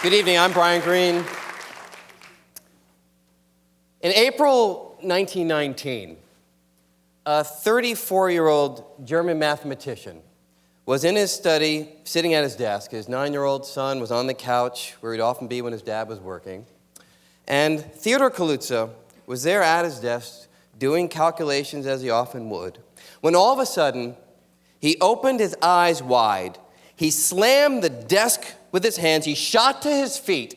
Good evening, I'm Brian Greene. In April 1919, a 34-year-old German mathematician was in his study, sitting at his desk. His 9-year-old son was on the couch, where he'd often be when his dad was working. And Theodor Kaluza was there at his desk, doing calculations as he often would, when all of a sudden, he opened his eyes wide. He slammed the desk with his hands, he shot to his feet,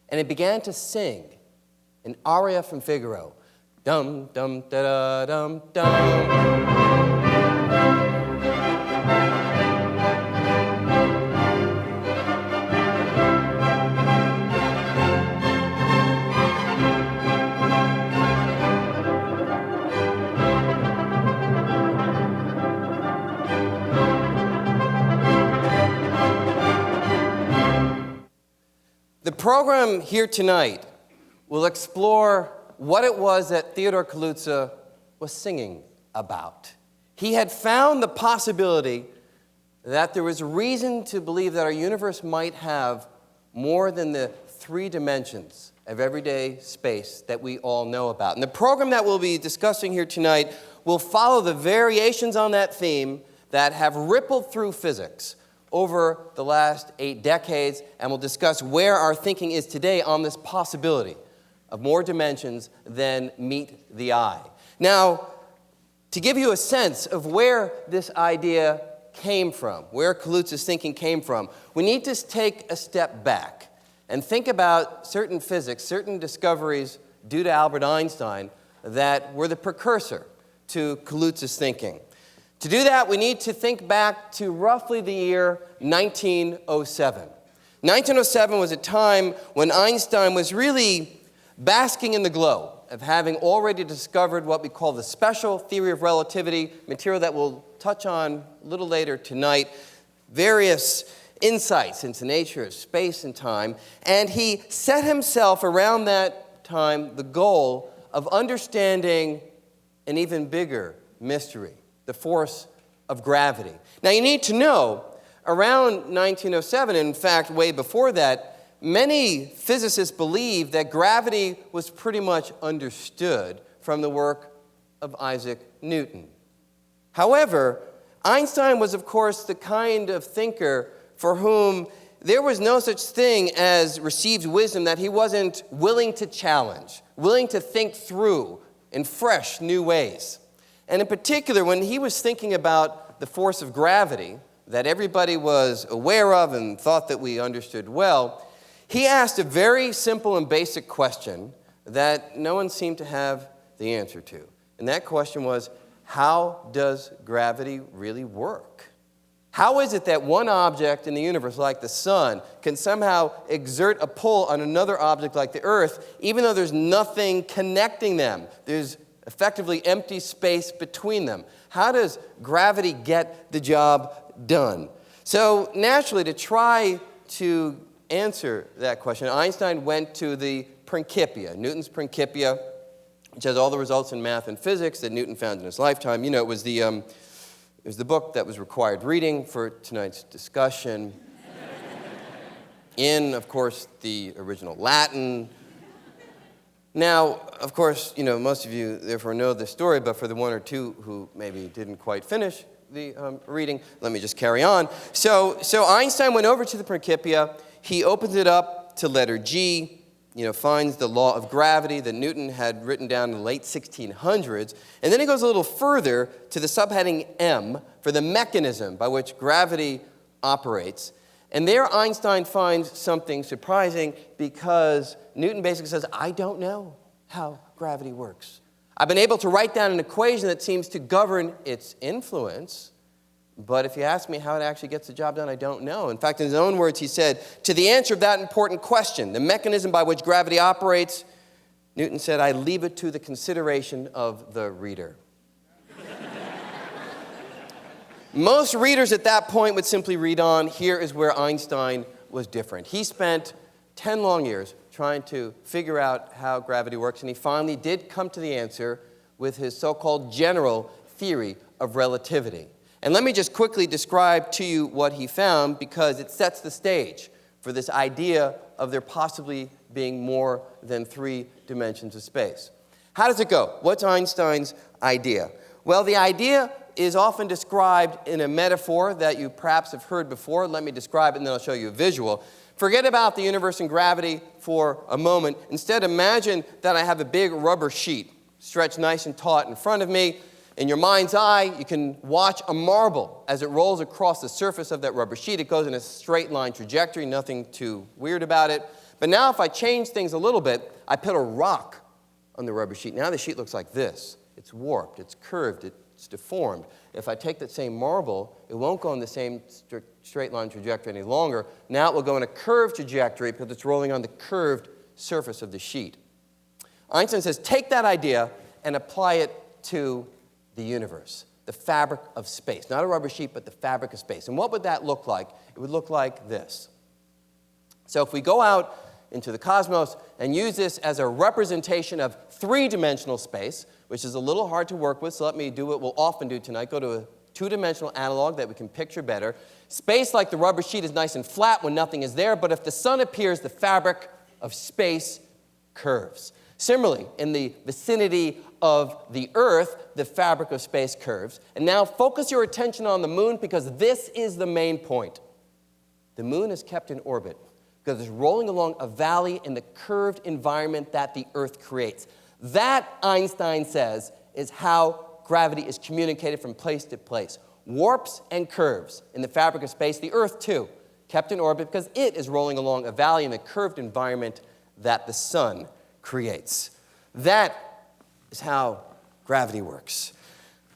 and he began to sing an aria from Figaro. Dum, dum, da, da, dum, dum. The program here tonight will explore what it was that Theodor Kaluza was singing about. He had found the possibility that there was reason to believe that our universe might have more than the 3 dimensions of everyday space that we all know about. And the program that we'll be discussing here tonight will follow the variations on that theme that have rippled through physics over the last 8 decades, and we'll discuss where our thinking is today on this possibility of more dimensions than meet the eye. Now, to give you a sense of where this idea came from, where Kaluza's thinking came from, we need to take a step back and think about certain physics, certain discoveries due to Albert Einstein that were the precursor to Kaluza's thinking. To do that, we need to think back to roughly the year 1907. 1907 was a time when Einstein was really basking in the glow of having already discovered what we call the special theory of relativity, material that we'll touch on a little later tonight, various insights into the nature of space and time, and he set himself around that time the goal of understanding an even bigger mystery, the force of gravity. Now, you need to know, around 1907, in fact, way before that, many physicists believed that gravity was pretty much understood from the work of Isaac Newton. However, Einstein was, of course, the kind of thinker for whom there was no such thing as received wisdom that he wasn't willing to challenge, willing to think through in fresh, new ways. And in particular, when he was thinking about the force of gravity that everybody was aware of and thought that we understood well, he asked a very simple and basic question that no one seemed to have the answer to. And that question was, how does gravity really work? How is it that one object in the universe, like the sun, can somehow exert a pull on another object like the earth, even though there's nothing connecting them? There's effectively empty space between them. How does gravity get the job done? So naturally, to try to answer that question, Einstein went to the Principia, Newton's Principia, which has all the results in math and physics that Newton found in his lifetime. You know, it was the book that was required reading for tonight's discussion in, of course, the original Latin. Now, of course, you know, most of you therefore know the story, but for the 1 or 2 who maybe didn't quite finish the reading, let me just carry on. So Einstein went over to the Principia. He opens it up to letter G, finds the law of gravity that Newton had written down in the late 1600s. And then he goes a little further to the subheading M for the mechanism by which gravity operates. And there Einstein finds something surprising because Newton basically says, I don't know how gravity works. I've been able to write down an equation that seems to govern its influence, but if you ask me how it actually gets the job done, I don't know. In fact, in his own words, he said, to the answer of that important question, the mechanism by which gravity operates, Newton said, I leave it to the consideration of the reader. Most readers at that point would simply read on. Here is where Einstein was different. He spent 10 long years trying to figure out how gravity works, and he finally did come to the answer with his so-called general theory of relativity. And let me just quickly describe to you what he found because it sets the stage for this idea of there possibly being more than 3 dimensions of space. How does it go? What's Einstein's idea? Well, the idea is often described in a metaphor that you perhaps have heard before. Let me describe it and then I'll show you a visual. Forget about the universe and gravity for a moment. Instead, imagine that I have a big rubber sheet stretched nice and taut in front of me. In your mind's eye, you can watch a marble as it rolls across the surface of that rubber sheet. It goes in a straight line trajectory, nothing too weird about it. But now if I change things a little bit, I put a rock on the rubber sheet. Now the sheet looks like this. It's warped, it's curved, it's deformed. If I take that same marble, it won't go in the same straight line trajectory any longer. Now it will go in a curved trajectory because it's rolling on the curved surface of the sheet. Einstein says, take that idea and apply it to the universe, the fabric of space. Not a rubber sheet, but the fabric of space. And what would that look like? It would look like this. So if we go out into the cosmos and use this as a representation of 3-dimensional space, which is a little hard to work with, so let me do what we'll often do tonight, go to a 2-dimensional analog that we can picture better. Space, like the rubber sheet, is nice and flat when nothing is there, but if the sun appears, the fabric of space curves. Similarly, in the vicinity of the Earth, the fabric of space curves. And now focus your attention on the moon because this is the main point. The moon is kept in orbit because it's rolling along a valley in the curved environment that the Earth creates. That, Einstein says, is how gravity is communicated from place to place. Warps and curves in the fabric of space. The Earth, too, kept in orbit because it is rolling along a valley in the curved environment that the sun creates. That is how gravity works.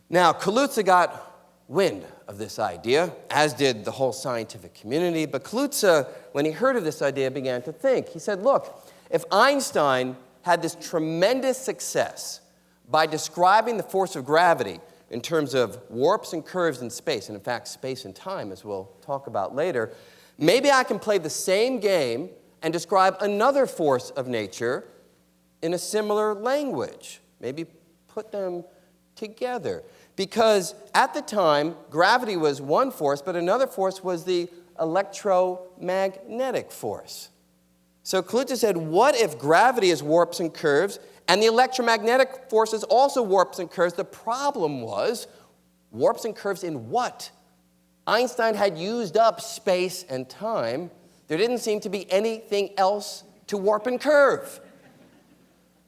Now, Kaluza got wind of this idea, as did the whole scientific community. But Kaluza, when he heard of this idea, began to think. He said, look, if Einstein had this tremendous success by describing the force of gravity in terms of warps and curves in space, and in fact, space and time, as we'll talk about later, maybe I can play the same game and describe another force of nature in a similar language. Maybe put them together. Because at the time, gravity was one force, but another force was the electromagnetic force. So Kaluza said, what if gravity is warps and curves, and the electromagnetic force is also warps and curves? The problem was, warps and curves in what? Einstein had used up space and time. There didn't seem to be anything else to warp and curve.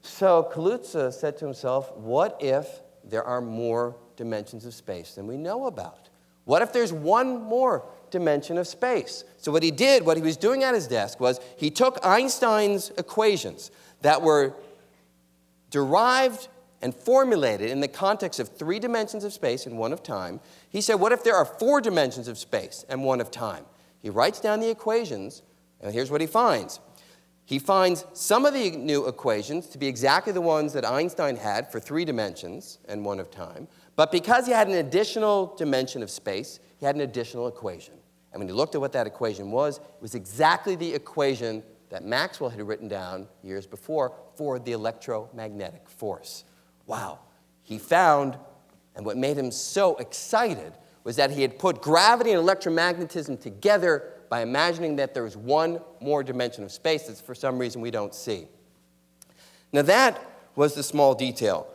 So Kaluza said to himself, what if there are more dimensions of space than we know about? What if there's one more dimension of space? So what he did, what he was doing at his desk, was he took Einstein's equations that were derived and formulated in the context of 3 dimensions of space and 1 of time. He said, what if there are 4 dimensions of space and 1 of time? He writes down the equations, and here's what he finds. He finds some of the new equations to be exactly the ones that Einstein had for 3 dimensions and 1 of time. But because he had an additional dimension of space, he had an additional equation. And when he looked at what that equation was, it was exactly the equation that Maxwell had written down years before for the electromagnetic force. Wow. He found, and what made him so excited, was that he had put gravity and electromagnetism together by imagining that there was one more dimension of space that for some reason we don't see. Now that was the small detail.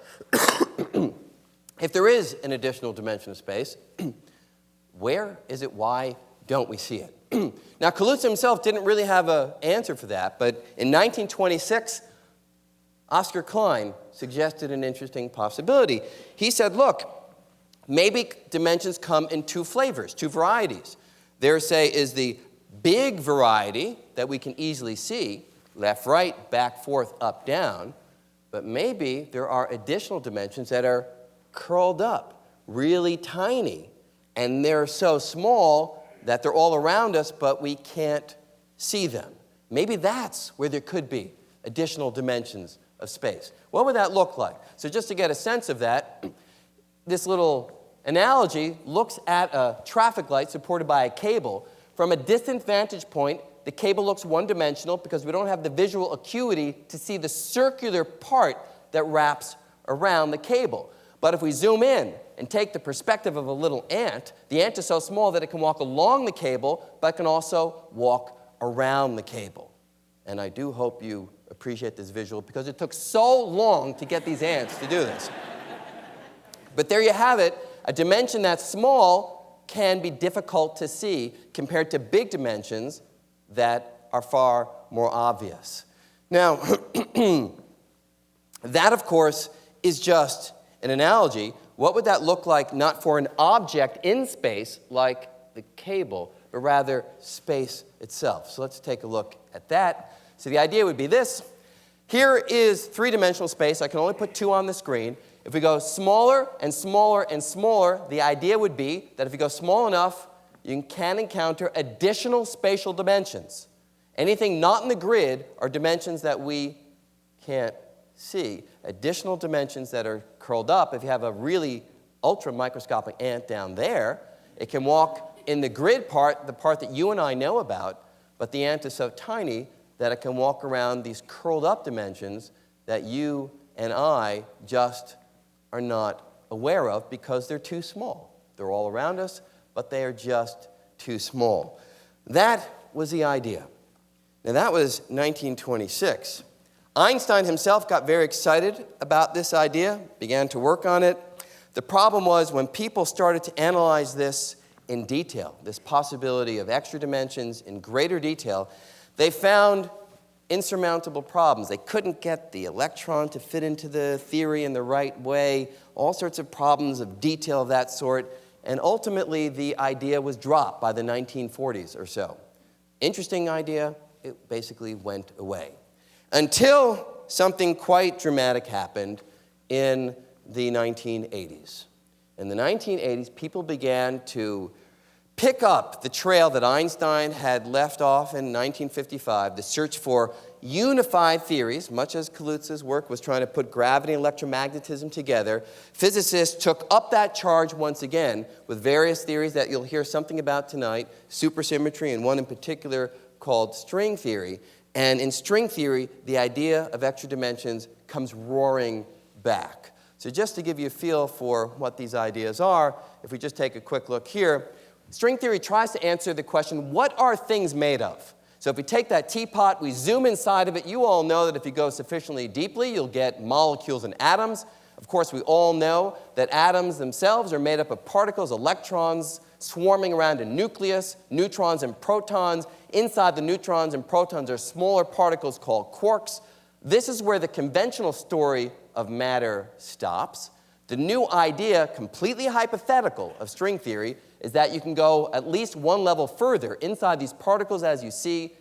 If there is an additional dimension of space, where is it? Why don't we see it? Now Kaluza himself didn't really have an answer for that, but in 1926, Oscar Klein suggested an interesting possibility. He said, look, maybe dimensions come in 2 flavors, 2 varieties. There, say, is the big variety that we can easily see, left, right, back, forth, up, down. But maybe there are additional dimensions that are curled up, really tiny, and they're so small that they're all around us, but we can't see them. Maybe that's where there could be additional dimensions of space. What would that look like? So just to get a sense of that, this little analogy looks at a traffic light supported by a cable. From a distant vantage point, the cable looks one-dimensional because we don't have the visual acuity to see the circular part that wraps around the cable. But if we zoom in and take the perspective of a little ant, the ant is so small that it can walk along the cable, but can also walk around the cable. And I do hope you appreciate this visual because it took so long to get these ants to do this. But there you have it. A dimension that's small can be difficult to see compared to big dimensions that are far more obvious. Now, that, of course, is just an analogy. What would that look like not for an object in space like the cable, but rather space itself? So let's take a look at that. So the idea would be this. Here is three-dimensional space. I can only put two on the screen. If we go smaller and smaller and smaller, the idea would be that if you go small enough, you can encounter additional spatial dimensions. Anything not in the grid are dimensions that we can't see. Additional dimensions that are curled up. If you have a really ultra-microscopic ant down there, it can walk in the grid part, the part that you and I know about, but the ant is so tiny that it can walk around these curled up dimensions that you and I just are not aware of because they're too small. They're all around us, but they are just too small. That was the idea. Now that was 1926. Einstein himself got very excited about this idea, began to work on it. The problem was when people started to analyze this in detail, this possibility of extra dimensions in greater detail, they found insurmountable problems. They couldn't get the electron to fit into the theory in the right way, all sorts of problems of detail of that sort, and ultimately the idea was dropped by the 1940s or so. Interesting idea, it basically went away. Until something quite dramatic happened in the 1980s. In the 1980s, people began to pick up the trail that Einstein had left off in 1955, the search for unified theories, much as Kaluza's work was trying to put gravity and electromagnetism together. Physicists took up that charge once again with various theories that you'll hear something about tonight, supersymmetry, and one in particular called string theory. And in string theory, the idea of extra dimensions comes roaring back. So just to give you a feel for what these ideas are, if we just take a quick look here, string theory tries to answer the question, what are things made of? So if we take that teapot, we zoom inside of it, you all know that if you go sufficiently deeply, you'll get molecules and atoms. Of course, we all know that atoms themselves are made up of particles, electrons swarming around a nucleus, neutrons and protons. Inside the neutrons and protons are smaller particles called quarks. This is where the conventional story of matter stops. The new idea, completely hypothetical, of string theory is that you can go at least one level further. Inside these particles, as you see,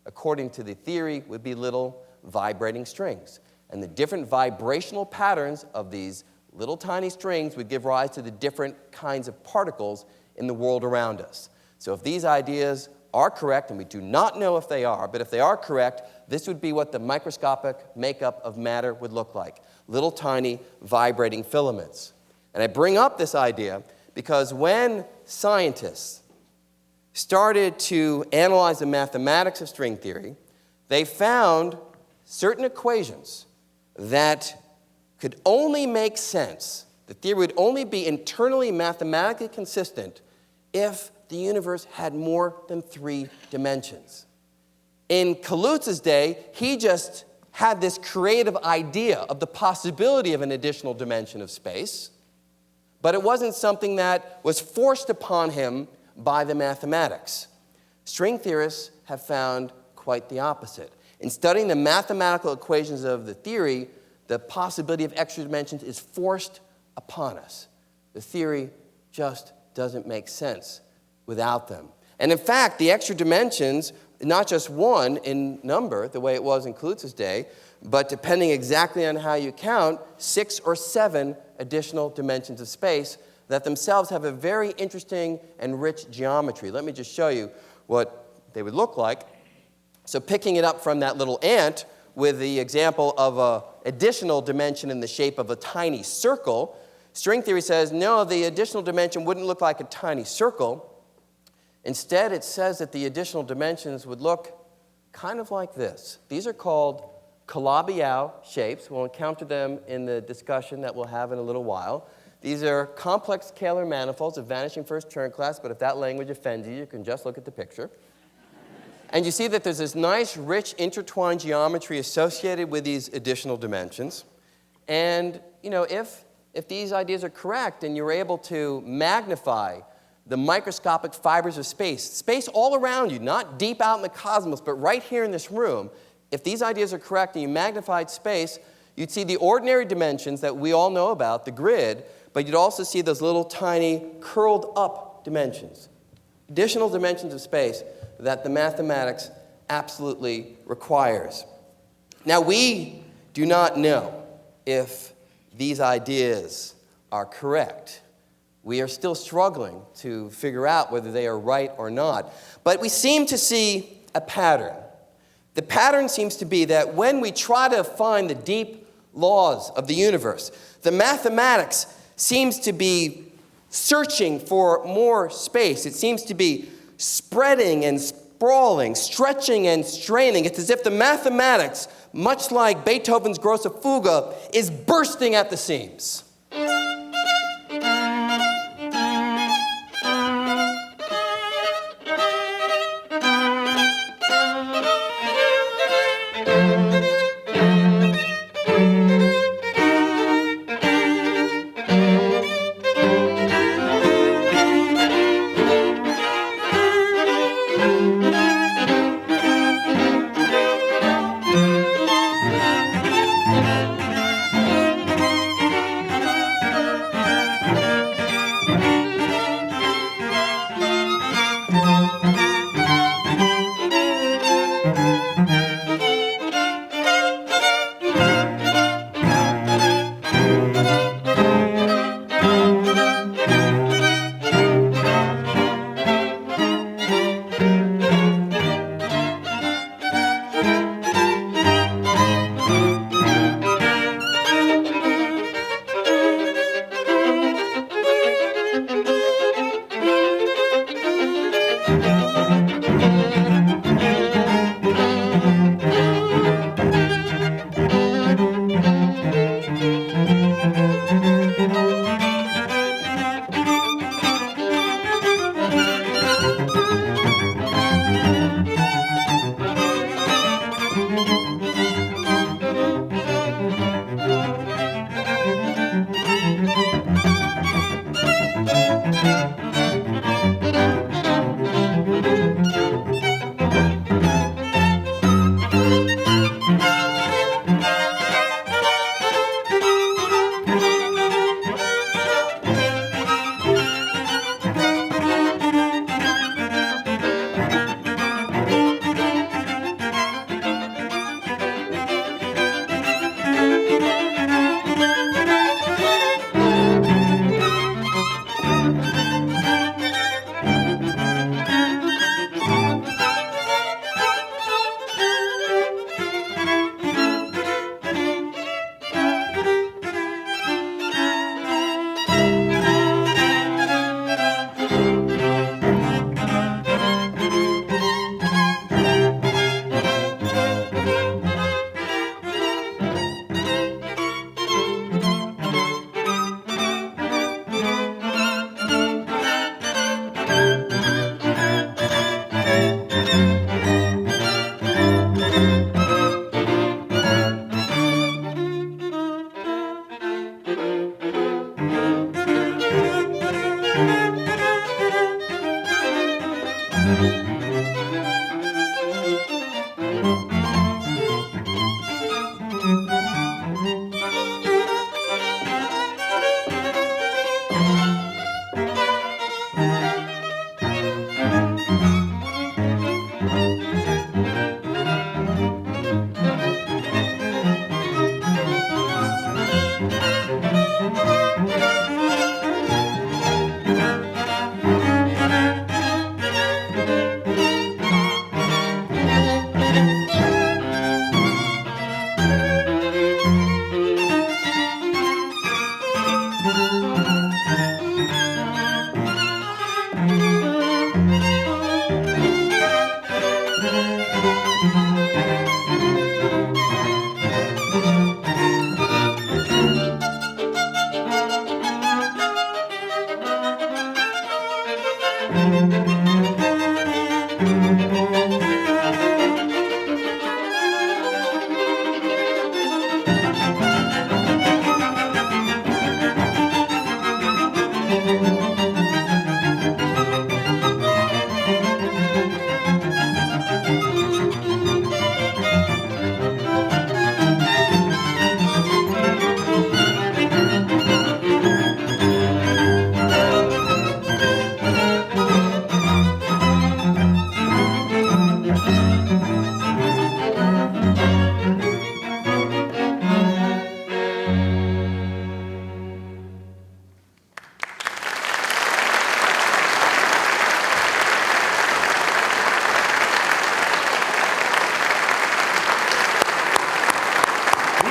according to the theory, would be little vibrating strings. And the different vibrational patterns of these little tiny strings would give rise to the different kinds of particles in the world around us. So if these ideas are correct, and we do not know if they are, but if they are correct, this would be what the microscopic makeup of matter would look like. Little tiny vibrating filaments. And I bring up this idea because when scientists started to analyze the mathematics of string theory, they found certain equations that could only make sense. The theory would only be internally mathematically consistent if the universe had more than 3 dimensions. In Kaluza's day, he just had this creative idea of the possibility of an additional dimension of space, but it wasn't something that was forced upon him by the mathematics. String theorists have found quite the opposite. In studying the mathematical equations of the theory, the possibility of extra dimensions is forced upon us. The theory just doesn't make sense without them. And in fact, the extra dimensions, not just one in number, the way it was in Kaluza's day, but depending exactly on how you count, 6 or 7 additional dimensions of space that themselves have a very interesting and rich geometry. Let me just show you what they would look like. So picking it up from that little ant with the example of an additional dimension in the shape of a tiny circle, string theory says, no, the additional dimension wouldn't look like a tiny circle. Instead, it says that the additional dimensions would look kind of like this. These are called Calabi-Yau shapes. We'll encounter them in the discussion that we'll have in a little while. These are complex scalar manifolds of vanishing first Turing class, but if that language offends you, you can just look at the picture. And you see that there's this nice, rich, intertwined geometry associated with these additional dimensions. And if these ideas are correct and you're able to magnify the microscopic fibers of space all around you, not deep out in the cosmos, but right here in this room, if these ideas are correct and you magnified space, you'd see the ordinary dimensions that we all know about, the grid, but you'd also see those little tiny curled up dimensions, additional dimensions of space that the mathematics absolutely requires. Now, we do not know if these ideas are correct. We are still struggling to figure out whether they are right or not. But we seem to see a pattern. The pattern seems to be that when we try to find the deep laws of the universe, the mathematics seems to be searching for more space. It seems to be spreading and sprawling, stretching and straining. It's as if the mathematics, much like Beethoven's Grosse Fuge, is bursting at the seams.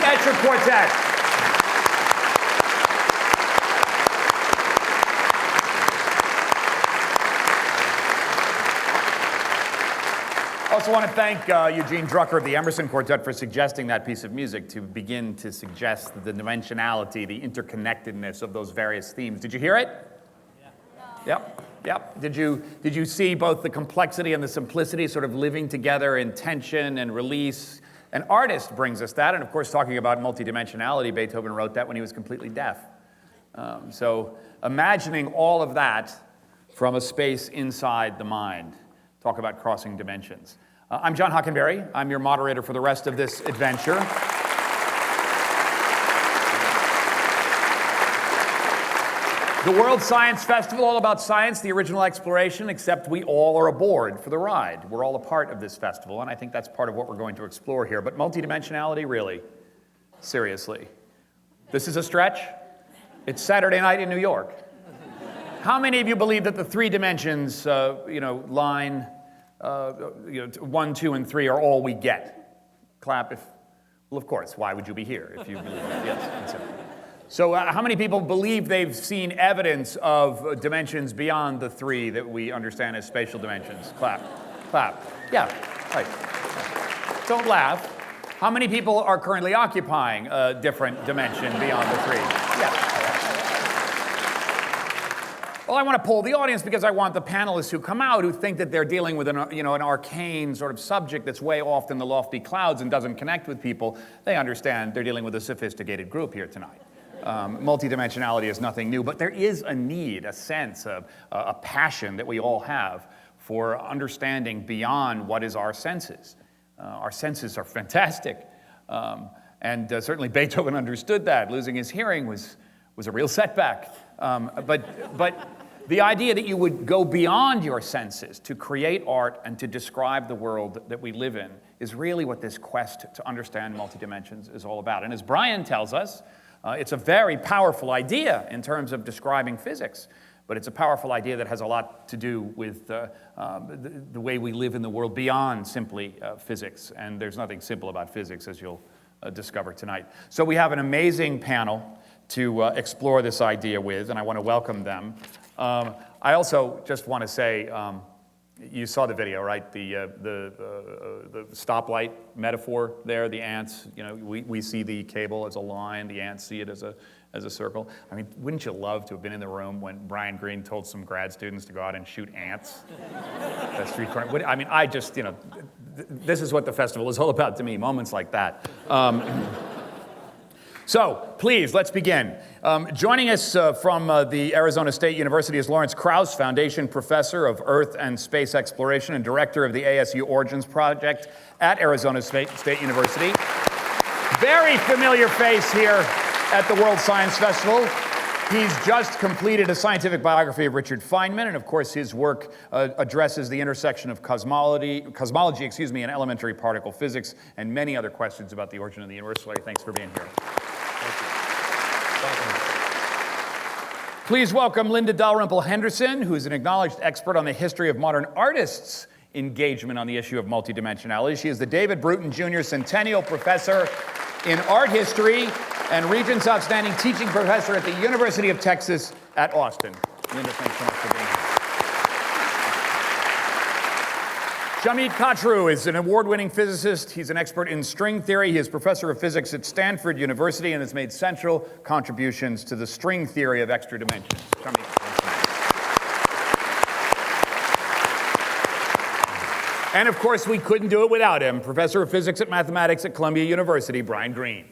Escher Quartet. I also want to thank Eugene Drucker of the Emerson Quartet for suggesting that piece of music to begin to suggest the dimensionality, the interconnectedness of those various themes. Did you hear it? Yeah. Yep. Did you see both the complexity and the simplicity sort of living together in tension and release? An artist brings us that, and of course, talking about multidimensionality, Beethoven wrote that when he was completely deaf. So imagining all of that from a space inside the mind. Talk about crossing dimensions. I'm John Hockenberry. I'm your moderator for the rest of this adventure. The World Science Festival, all about science, the original exploration, except we all are aboard for the ride. We're all a part of this festival, and I think that's part of what we're going to explore here. But multidimensionality, really? Seriously. This is a stretch? It's Saturday night in New York. How many of you believe that the three dimensions, line 1, 2, and 3 are all we get? Clap if, well, of course, why would you be here if you believe that? Yes. So how many people believe they've seen evidence of dimensions beyond the 3 that we understand as spatial dimensions? Clap. Clap. Yeah, right. Don't laugh. How many people are currently occupying a different dimension beyond the 3? Yeah. Well, I want to poll the audience because I want the panelists who come out who think that they're dealing with an arcane sort of subject that's way off in the lofty clouds and doesn't connect with people. They understand they're dealing with a sophisticated group here tonight. Multidimensionality is nothing new, but there is a need, a sense, a passion that we all have for understanding beyond what is our senses. Our senses are fantastic, and certainly Beethoven understood that. Losing his hearing was a real setback. But the idea that you would go beyond your senses to create art and to describe the world that we live in is really what this quest to understand multidimensions is all about. And as Brian tells us, it's a very powerful idea in terms of describing physics, but it's a powerful idea that has a lot to do with the way we live in the world beyond simply physics. And there's nothing simple about physics, as you'll discover tonight. So we have an amazing panel to explore this idea with, and I want to welcome them. I also just want to say, you saw the video, right? The stoplight metaphor there, the ants. We see the cable as a line, the ants see it as a circle. I mean, wouldn't you love to have been in the room when Brian Greene told some grad students to go out and shoot ants? That street corner. I mean, this is what the festival is all about to me, moments like that. So, please, let's begin. Joining us from the Arizona State University is Lawrence Krauss, Foundation Professor of Earth and Space Exploration and Director of the ASU Origins Project at Arizona State University. Very familiar face here at the World Science Festival. He's just completed a scientific biography of Richard Feynman, and of course his work addresses the intersection of cosmology, and elementary particle physics, and many other questions about the origin of the universe. So thanks for being here. Please welcome Linda Dalrymple Henderson, who is an acknowledged expert on the history of modern artists' engagement on the issue of multidimensionality. She is the David Bruton Jr. Centennial Professor in Art History and Regents Outstanding Teaching Professor at the University of Texas at Austin. Linda, thanks so much for being here. Shamit Kachru is an award-winning physicist. He's an expert in string theory. He is professor of physics at Stanford University and has made central contributions to the string theory of extra dimensions. Shamit, and of course, we couldn't do it without him. Professor of physics at mathematics at Columbia University, Brian Greene.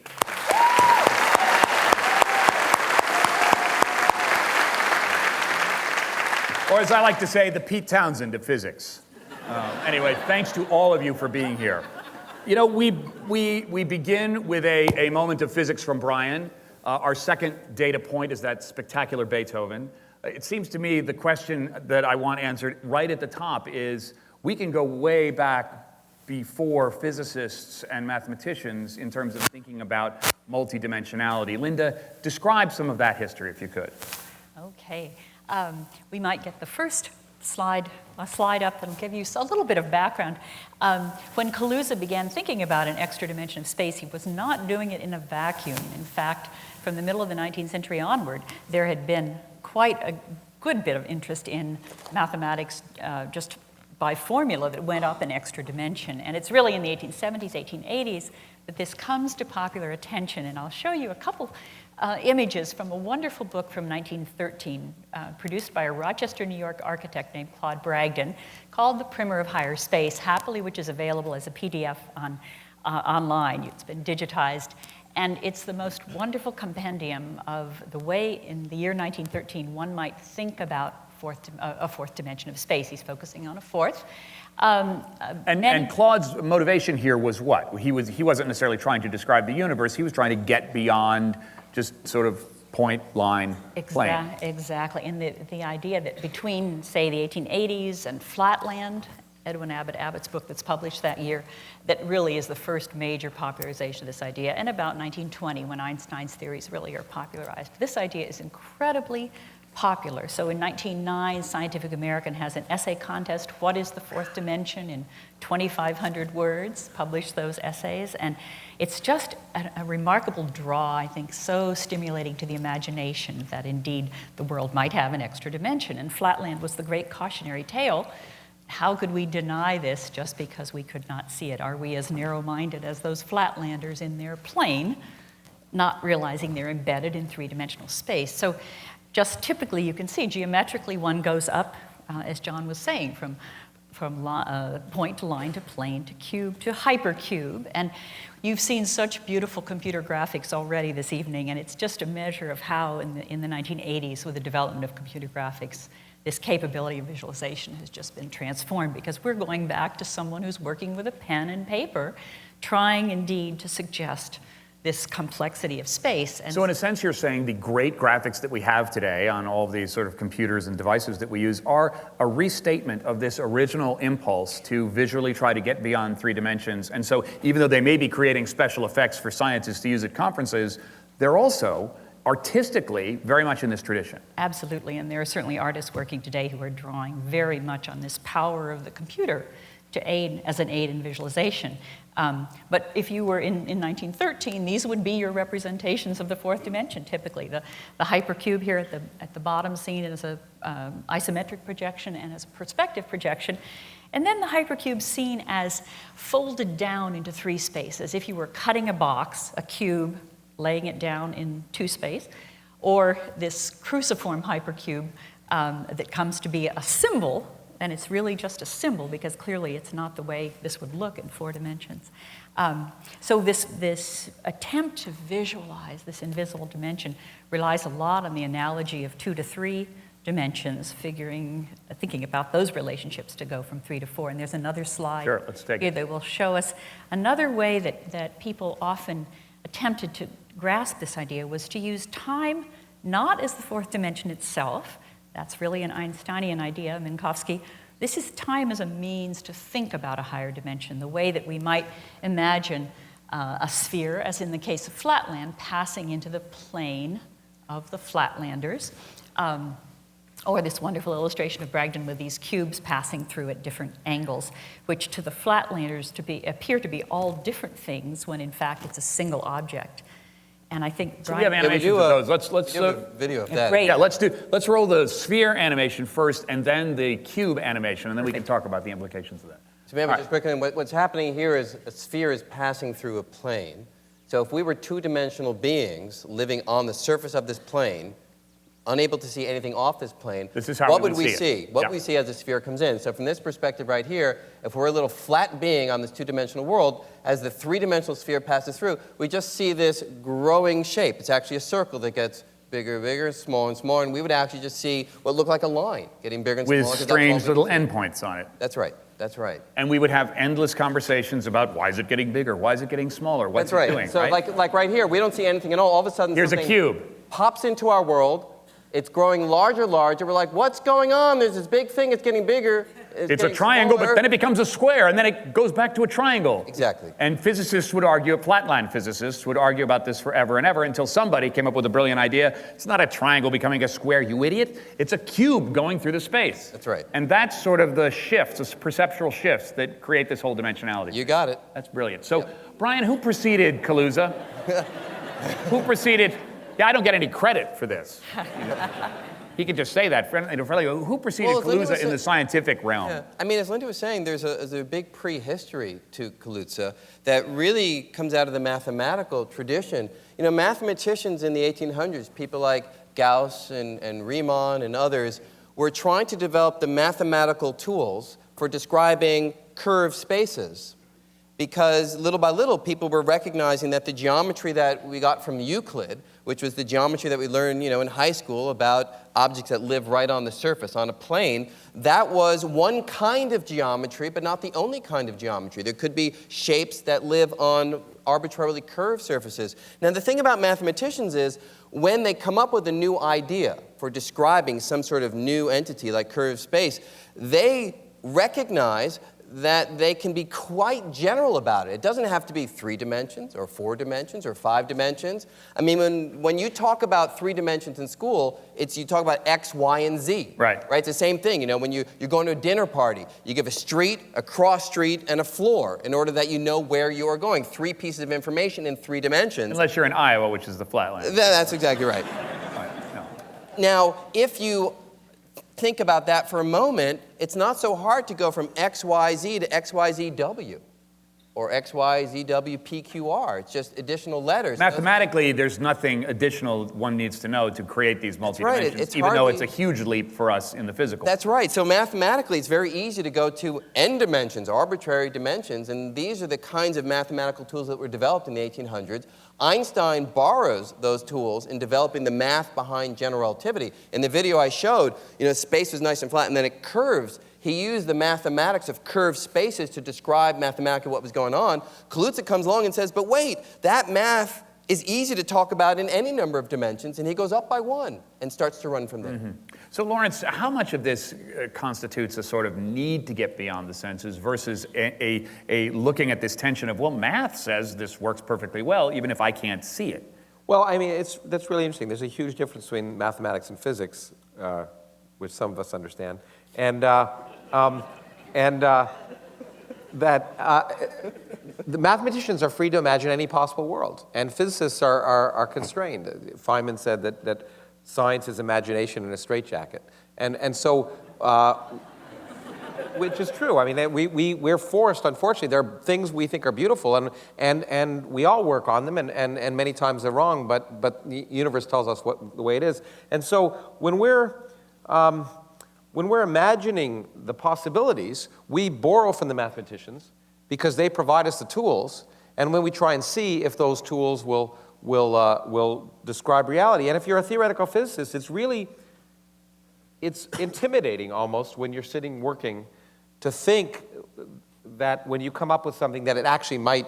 Or as I like to say, the Pete Townsend of physics. Anyway, thanks to all of you for being here. We begin with a moment of physics from Brian. Our second data point is that spectacular Beethoven. It seems to me the question that I want answered right at the top is, we can go way back before physicists and mathematicians in terms of thinking about multidimensionality. Linda, describe some of that history if you could. Okay. We might get the first slide up that'll give you a little bit of background. When Kaluza began thinking about an extra dimension of space, he was not doing it in a vacuum. In fact, from the middle of the 19th century onward, there had been quite a good bit of interest in mathematics just by formula that went up an extra dimension. And it's really in the 1870s, 1880s that this comes to popular attention. And I'll show you a couple images from a wonderful book from 1913 produced by a Rochester, New York architect named Claude Bragdon called The Primer of Higher Space, happily, which is available as a PDF online. It's been digitized. And it's the most wonderful compendium of the way in the year 1913 one might think about a fourth dimension of space. He's focusing on a fourth. And Claude's motivation here was what? He wasn't necessarily trying to describe the universe. He was trying to get beyond just sort of point, line, plane. Exactly. And the idea that between, say, the 1880s and Flatland, Edwin Abbott's book that's published that year, that really is the first major popularization of this idea, and about 1920 when Einstein's theories really are popularized. This idea is incredibly popular. So in 1909, Scientific American has an essay contest, What is the Fourth Dimension, in 2,500 words, published those essays, and it's just a remarkable draw, I think, so stimulating to the imagination that indeed the world might have an extra dimension, and Flatland was the great cautionary tale. How could we deny this just because we could not see it? Are we as narrow-minded as those Flatlanders in their plane, not realizing they're embedded in three-dimensional space? So just typically, you can see geometrically one goes up, as John was saying, from point to line to plane to cube to hypercube. And you've seen such beautiful computer graphics already this evening, and it's just a measure of how in the 1980s, with the development of computer graphics, this capability of visualization has just been transformed, because we're going back to someone who's working with a pen and paper, trying indeed to suggest this complexity of space. And so in a sense, you're saying the great graphics that we have today on all of these sort of computers and devices that we use are a restatement of this original impulse to visually try to get beyond three dimensions. And so even though they may be creating special effects for scientists to use at conferences, they're also artistically very much in this tradition. Absolutely, and there are certainly artists working today who are drawing very much on this power of the computer to aid as an aid in visualization. But if you were in 1913, these would be your representations of the fourth dimension, typically. The hypercube here at the bottom seen as an isometric projection and as a perspective projection. And then the hypercube seen as folded down into three spaces. If you were cutting a box, a cube, laying it down in two space, or this cruciform hypercube that comes to be a symbol. And it's really just a symbol, because clearly it's not the way this would look in four dimensions. So this attempt to visualize this invisible dimension relies a lot on the analogy of 2 to 3 dimensions, thinking about those relationships to go from 3 to 4. And there's another slide here that will show us another way that people often attempted to grasp this idea was to use time not as the fourth dimension itself. That's really an Einsteinian idea, Minkowski. This is time as a means to think about a higher dimension, the way that we might imagine a sphere, as in the case of Flatland, passing into the plane of the Flatlanders, or this wonderful illustration of Bragdon with these cubes passing through at different angles, which to the Flatlanders appear to be all different things, when in fact it's a single object. And I think so we have animations of those. Let's do a video of that. Great. Yeah, let's roll the sphere animation first, and then the cube animation, and then we can talk about the implications of that. So maybe just quickly, what's happening here is a sphere is passing through a plane. So if we were two-dimensional beings living on the surface of this plane, unable to see anything off this plane, this is how what would we see? What yeah. we see as the sphere comes in. So from this perspective right here, if we're a little flat being on this two-dimensional world, as the three-dimensional sphere passes through, we just see this growing shape. It's actually a circle that gets bigger and bigger, smaller and smaller, and we would actually just see what looked like a line getting bigger and smaller. With strange little endpoints on it. That's right. That's right. And we would have endless conversations about why is it getting bigger, why is it getting smaller, what's That's right. it doing, So right? like right here, we don't see anything at all. All of a sudden, here's a something cube. Pops into our world. It's growing larger. We're like, what's going on? There's this big thing. It's getting bigger. It's It's a getting triangle, smaller. but then it becomes a square, and then it goes back to a triangle. Exactly. And physicists would argue, flatland physicists would argue about this forever and ever until somebody came up with a brilliant idea. It's not a triangle becoming a square, you idiot. It's a cube going through the space. That's right. And that's sort of the shifts, the perceptual shifts that create this whole dimensionality. You got it. That's brilliant. So, Brian, who preceded Kaluza? Who preceded? Yeah, I don't get any credit for this. He could just say that. Who preceded Kaluza in the scientific realm? Yeah. I mean, as Linda was saying, there's a big prehistory to Kaluza that really comes out of the mathematical tradition. You know, mathematicians in the 1800s, people like Gauss and Riemann and others, were trying to develop the mathematical tools for describing curved spaces. Because little by little, people were recognizing that the geometry that we got from Euclid, which was the geometry that we learned, you know, in high school about objects that live right on the surface, on a plane, that was one kind of geometry, but not the only kind of geometry. There could be shapes that live on arbitrarily curved surfaces. Now, the thing about mathematicians is, when they come up with a new idea for describing some sort of new entity like curved space, they recognize that they can be quite general about it. It doesn't have to be 3 dimensions or 4 dimensions or 5 dimensions. I mean, when you talk about 3 dimensions in school, you talk about X, Y, and Z. Right. It's the same thing. You know, when you're going to a dinner party, you give a street, a cross street, and a floor in order that you know where you are going. 3 pieces of information in 3 dimensions. Unless you're in Iowa, which is the flatland. That's exactly right. No. Now, if you think about that for a moment, it's not so hard to go from XYZ to XYZW or XYZWPQR. It's just additional letters. Mathematically, there's nothing additional one needs to know to create these multi-dimensions, right. It's even though hardly- it's a huge leap for us in the physical. That's right. So mathematically, it's very easy to go to n dimensions, arbitrary dimensions, and these are the kinds of mathematical tools that were developed in the 1800s. Einstein borrows those tools in developing the math behind general relativity. In the video I showed, you know, space was nice and flat, and then it curves. He used the mathematics of curved spaces to describe mathematically what was going on. Kaluza comes along and says, but wait, that math is easy to talk about in any number of dimensions, and he goes up by 1 and starts to run from there. Mm-hmm. So, Lawrence, how much of this constitutes a sort of need to get beyond the senses versus a looking at this tension of, well, math says this works perfectly well, even if I can't see it? Well, I mean, that's really interesting. There's a huge difference between mathematics and physics, which some of us understand, and the mathematicians are free to imagine any possible world, and physicists are constrained. Feynman said that science is imagination in a straitjacket, and so, which is true. I mean, we're forced, unfortunately. There are things we think are beautiful, and we all work on them, and many times they're wrong, but the universe tells us the way it is. And so when we're imagining the possibilities, we borrow from the mathematicians because they provide us the tools, and when we try and see if those tools will describe reality. And if you're a theoretical physicist, it's intimidating almost when you're sitting working to think that when you come up with something that it actually might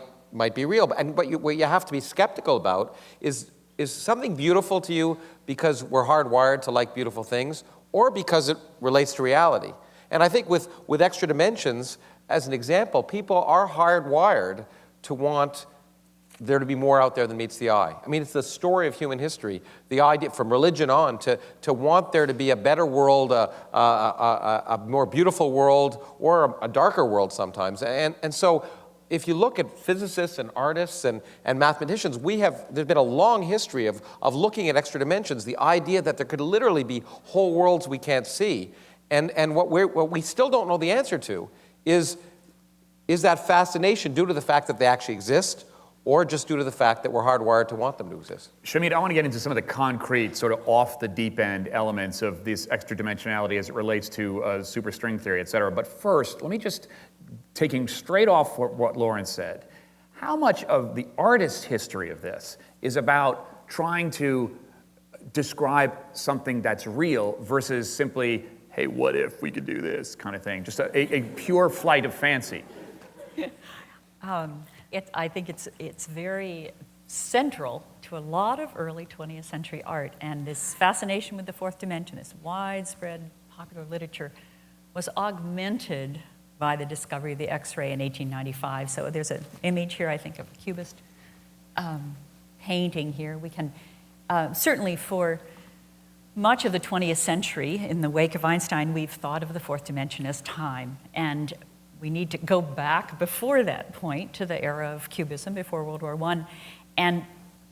be real. But what you have to be skeptical about is something beautiful to you because we're hardwired to like beautiful things, or because it relates to reality. And I think with extra dimensions, as an example, people are hardwired to want there to be more out there than meets the eye. I mean, it's the story of human history, the idea from religion on to want there to be a better world, a more beautiful world, or a darker world sometimes. And so if you look at physicists and artists and mathematicians, there's been a long history of looking at extra dimensions, the idea that there could literally be whole worlds we can't see. And what we still don't know the answer to is that fascination due to the fact that they actually exist, or just due to the fact that we're hardwired to want them to exist? Shamit, I want to get into some of the concrete, sort of off the deep end elements of this extra dimensionality as it relates to superstring theory, et cetera. But first, let me just, taking straight off what Lawrence said, how much of the artist's history of this is about trying to describe something that's real versus simply, hey, what if we could do this kind of thing, just a pure flight of fancy? I think it's very central to a lot of early 20th century art, and this fascination with the fourth dimension, this widespread popular literature was augmented by the discovery of the X-ray in 1895. So there's an image here, I think, of a cubist painting here. We can, certainly for much of the 20th century, in the wake of Einstein, we've thought of the fourth dimension as time. And we need to go back before that point to the era of cubism, before World War I, and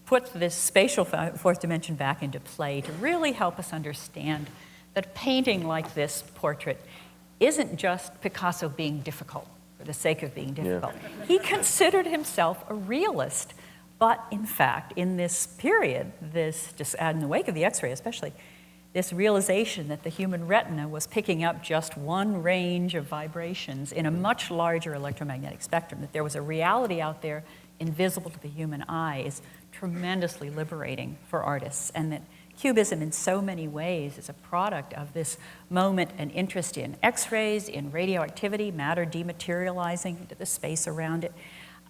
put this spatial fourth dimension back into play to really help us understand that a painting like this portrait isn't just Picasso being difficult for the sake of being difficult. Yeah. He considered himself a realist, but in fact, in this period, in the wake of the X-ray especially, this realization that the human retina was picking up just one range of vibrations in a much larger electromagnetic spectrum, that there was a reality out there invisible to the human eye, is tremendously liberating for artists, and that Cubism in so many ways is a product of this moment and interest in X-rays, in radioactivity, matter dematerializing into the space around it.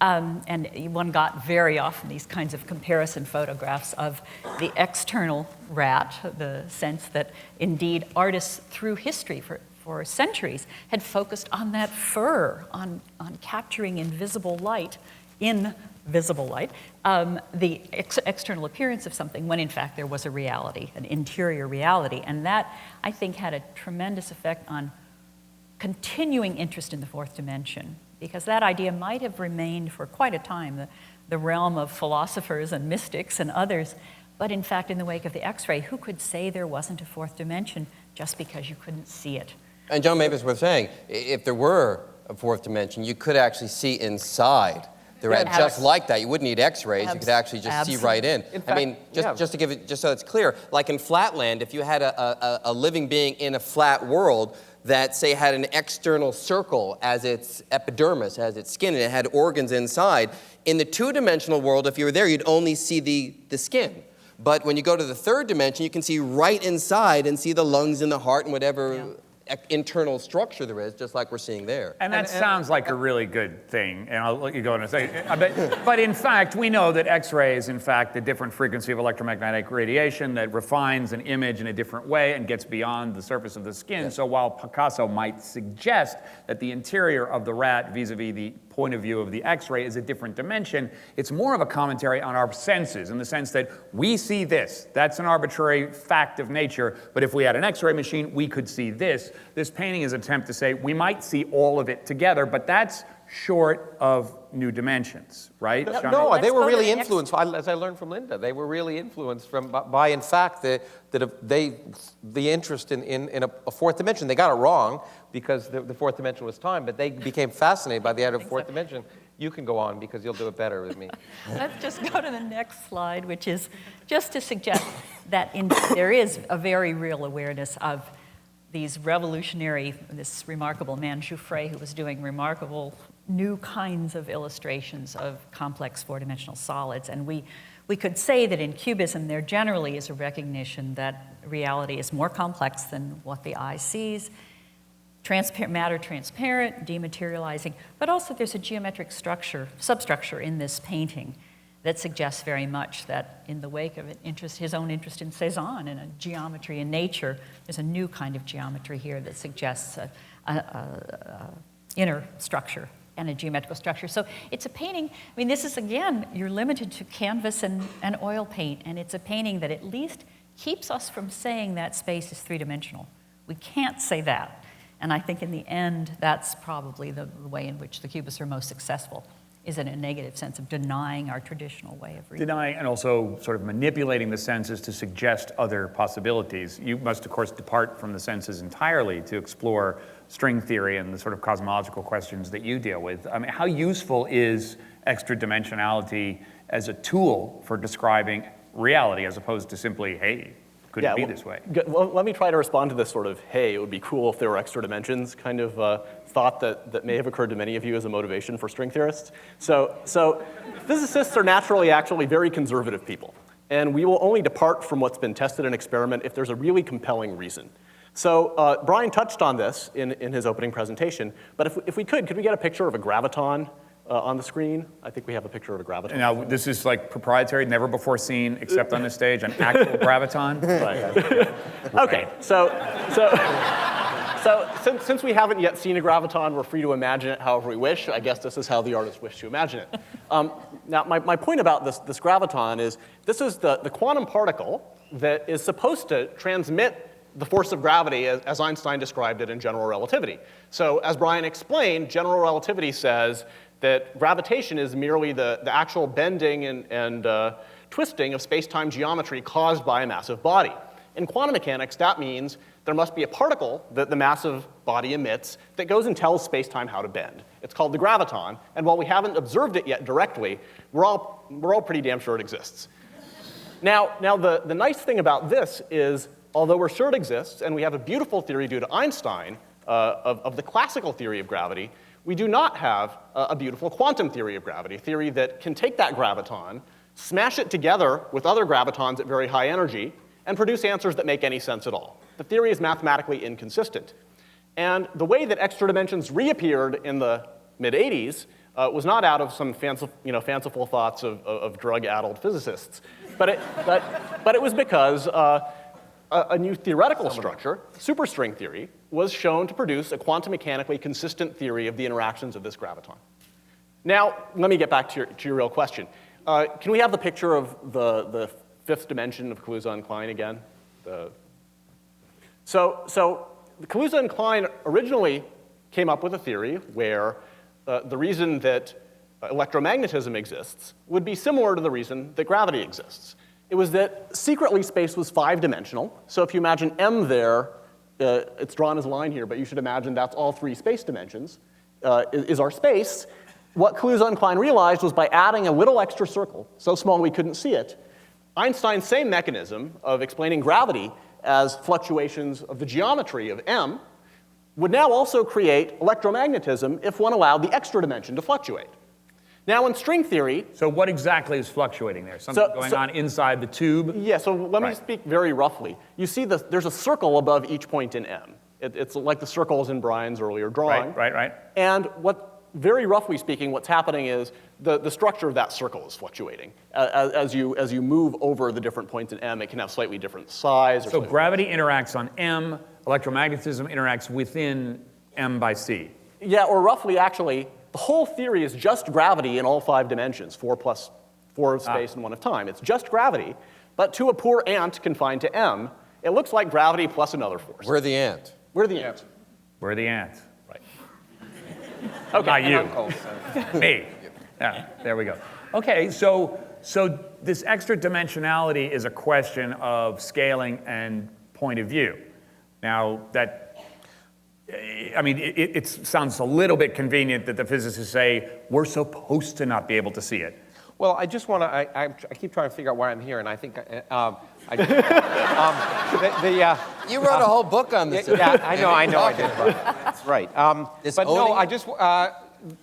And one got very often these kinds of comparison photographs of the external rat, the sense that indeed artists through history for centuries had focused on that fur, on capturing invisible light in visible light, the external appearance of something, when in fact there was a reality, an interior reality. And that, I think, had a tremendous effect on continuing interest in the fourth dimension, because that idea might have remained for quite a time, the realm of philosophers and mystics and others. But in fact, in the wake of the X-ray, who could say there wasn't a fourth dimension just because you couldn't see it? And John Mavis was saying, if there were a fourth dimension, you could actually see inside the rat, just like that. You wouldn't need X-rays. You could actually just see right in. In fact, I mean, just to give it, just so it's clear, like in Flatland, if you had a living being in a flat world that, say, had an external circle as its epidermis, as its skin, and it had organs inside, in the two-dimensional world, if you were there, you'd only see the skin. But when you go to the third dimension, you can see right inside and see the lungs and the heart and whatever internal structure there is, just like we're seeing there. And that sounds like a really good thing, and I'll let you go in a second. But in fact, we know that X-ray is in fact a different frequency of electromagnetic radiation that refines an image in a different way and gets beyond the surface of the skin. Yeah. So while Picasso might suggest that the interior of the rat vis-a-vis the point of view of the X-ray is a different dimension, it's more of a commentary on our senses, in the sense that we see this. That's an arbitrary fact of nature, but if we had an X-ray machine, we could see this. This painting is an attempt to say we might see all of it together, but that's short of new dimensions, right? No, they were really influenced, as I learned from Linda, they were really influenced by in fact, the interest in a fourth dimension. They got it wrong because the fourth dimension was time, but they became fascinated by the idea of fourth dimension. You can go on because you'll do it better with me. Let's just go to the next slide, which is just to suggest that there is a very real awareness of these this remarkable man, Jouffret, who was doing remarkable new kinds of illustrations of complex four-dimensional solids. And we could say that in Cubism, there generally is a recognition that reality is more complex than what the eye sees, matter transparent, dematerializing, but also there's a geometric substructure in this painting that suggests very much that in the wake of his own interest in Cézanne and a geometry in nature, there's a new kind of geometry here that suggests an inner structure and a geometrical structure. So it's a painting, I mean, this is, again, you're limited to canvas and oil paint, and it's a painting that at least keeps us from saying that space is three-dimensional. We can't say that. And I think in the end, that's probably the way in which the Cubists are most successful, is in a negative sense of denying our traditional way of reading. Denying and also sort of manipulating the senses to suggest other possibilities. You must, of course, depart from the senses entirely to explore string theory and the sort of cosmological questions that you deal with. I mean, how useful is extra dimensionality as a tool for describing reality as opposed to simply, hey, could it be this way? Well, let me try to respond to this sort of, hey, it would be cool if there were extra dimensions kind of thought that may have occurred to many of you as a motivation for string theorists. So physicists are naturally actually very conservative people, and we will only depart from what's been tested in experiment if there's a really compelling reason. So Brian touched on this in his opening presentation, but if we could we get a picture of a graviton on the screen? I think we have a picture of a graviton. Now, this is like proprietary, never before seen, except on this stage, an actual graviton? Right. Okay, so So since we haven't yet seen a graviton, we're free to imagine it however we wish. I guess this is how the artists wish to imagine it. Now, my point about this graviton is this is the quantum particle that is supposed to transmit the force of gravity as Einstein described it in general relativity. So as Brian explained, general relativity says that gravitation is merely the actual bending and twisting of space-time geometry caused by a massive body. In quantum mechanics, that means there must be a particle that the massive body emits that goes and tells space-time how to bend. It's called the graviton, and while we haven't observed it yet directly, we're all pretty damn sure it exists. Now the nice thing about this is, although we're sure it exists, and we have a beautiful theory due to Einstein of the classical theory of gravity, we do not have a beautiful quantum theory of gravity, a theory that can take that graviton, smash it together with other gravitons at very high energy, and produce answers that make any sense at all. The theory is mathematically inconsistent. And the way that extra dimensions reappeared in the mid-'80s was not out of some fanciful thoughts of drug-addled physicists, but it was because a new theoretical structure, superstring theory, was shown to produce a quantum mechanically consistent theory of the interactions of this graviton. Now, let me get back to your real question. Can we have the picture of the fifth dimension of Kaluza and Klein again? So the Kaluza and Klein originally came up with a theory where the reason that electromagnetism exists would be similar to the reason that gravity exists. It was that secretly space was 5-dimensional. So if you imagine M there, it's drawn as a line here, but you should imagine that's all 3 space dimensions, is our space. What Kaluza and Klein realized was by adding a little extra circle, so small we couldn't see it, Einstein's same mechanism of explaining gravity as fluctuations of the geometry of M would now also create electromagnetism if one allowed the extra dimension to fluctuate. Now in string theory... So what exactly is fluctuating there? Something going on inside the tube? Yeah, so let me speak very roughly. You see there's a circle above each point in M. It's like the circles in Brian's earlier drawing. Right. And very roughly speaking, what's happening is the structure of that circle is fluctuating. As you move over the different points in M, it can have slightly different size. So gravity interacts on M, electromagnetism interacts within M by C. Yeah, or roughly, actually, the whole theory is just gravity in all 5 dimensions, 4 plus 4 of space and 1 of time. It's just gravity, but to a poor ant confined to M, it looks like gravity plus another force. We're the ant. We're the ant. We're the ant. Right. Okay. Not you. Me. Yeah, there we go. Okay, so this extra dimensionality is a question of scaling and point of view. Now, it sounds a little bit convenient that the physicists say, we're supposed to not be able to see it. Well, I just want to, I keep trying to figure out why I'm here, and I think, You wrote a whole book on this. Yeah, I know, I did. That's right.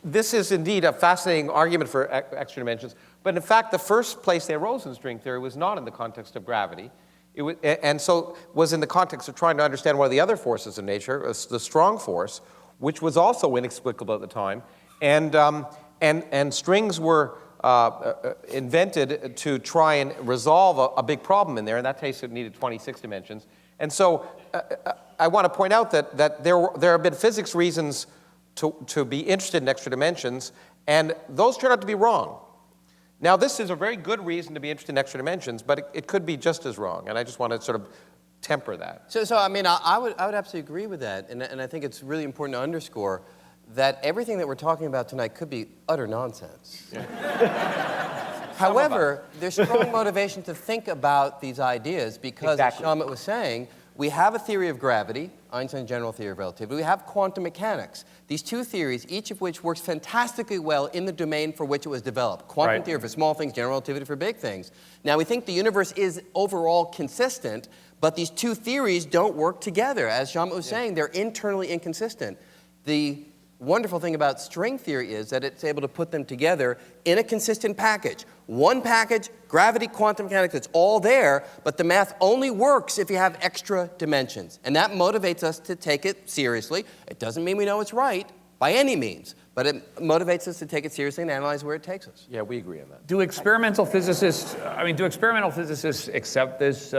This is indeed a fascinating argument for extra dimensions, but in fact, the first place they arose in string theory was not in the context of gravity. And so was in the context of trying to understand one of the other forces in nature, the strong force, which was also inexplicable at the time. And strings were invented to try and resolve a big problem in there. In that case, it needed 26 dimensions. And so I want to point out that there have been physics reasons to be interested in extra dimensions, and those turned out to be wrong. Now, this is a very good reason to be interested in extra dimensions, but it could be just as wrong, and I just want to sort of temper that. So I mean, I would absolutely agree with that, and I think it's really important to underscore that everything that we're talking about tonight could be utter nonsense. Yeah. However, there's strong motivation to think about these ideas because, as Shamit was saying, we have a theory of gravity, Einstein's general theory of relativity. We have quantum mechanics. These two theories, each of which works fantastically well in the domain for which it was developed. Quantum theory for small things, general relativity for big things. Now, we think the universe is overall consistent, but these two theories don't work together. As Shamit was saying, they're internally inconsistent. The wonderful thing about string theory is that it's able to put them together in a consistent package. One package, gravity, quantum mechanics, it's all there, but the math only works if you have extra dimensions. And that motivates us to take it seriously. It doesn't mean we know it's right by any means, but it motivates us to take it seriously and analyze where it takes us. Yeah, we agree on that. Do experimental physicists accept this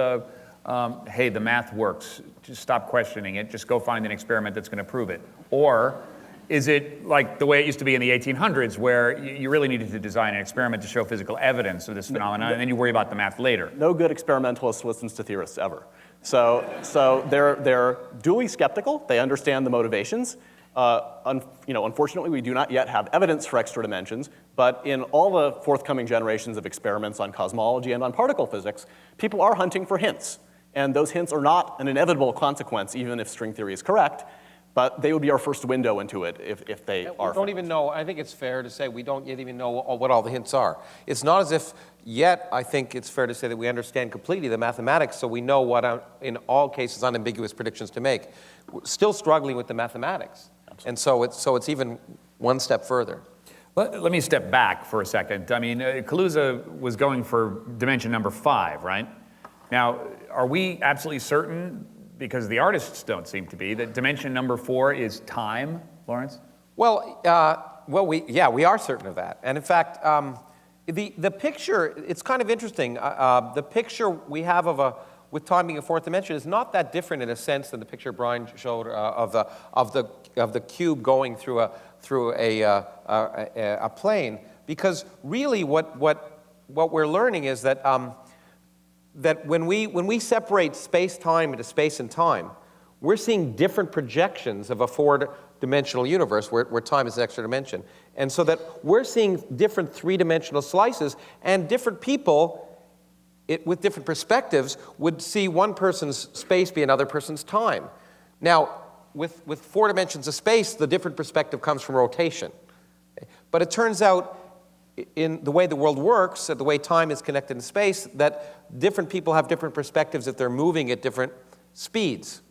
hey, the math works, just stop questioning it, just go find an experiment that's going to prove it? Or is it like the way it used to be in the 1800s, where you really needed to design an experiment to show physical evidence of this phenomenon, and then you worry about the math later? No good experimentalist listens to theorists ever. So they're duly skeptical. They understand the motivations. Unfortunately, we do not yet have evidence for extra dimensions, but in all the forthcoming generations of experiments on cosmology and on particle physics, people are hunting for hints. And those hints are not an inevitable consequence, even if string theory is correct, but they would be our first window into it if they are. We don't even know, I think it's fair to say we don't yet even know what all the hints are. It's not as if yet, I think it's fair to say that we understand completely the mathematics, so we know what, in all cases, unambiguous predictions to make. We're still struggling with the mathematics. Absolutely. And so it's even one step further. Let me step back for a second. I mean, Kaluza was going for dimension number 5, right? Now, are we absolutely certain, because the artists don't seem to be, that dimension number 4 is time, Lawrence? Well, we are certain of that. And in fact, the picture, it's kind of interesting. The picture we have with time being a 4th dimension is not that different in a sense than the picture Brian showed of the cube going through a plane. Because really, what we're learning is that that when we separate space-time into space and time, we're seeing different projections of a 4-dimensional universe where time is an extra dimension. And so that we're seeing different 3-dimensional slices, and different people with different perspectives would see one person's space be another person's time. Now, with 4 dimensions of space, the different perspective comes from rotation. But it turns out, in the way the world works, the way time is connected in space, that different people have different perspectives if they're moving at different speeds.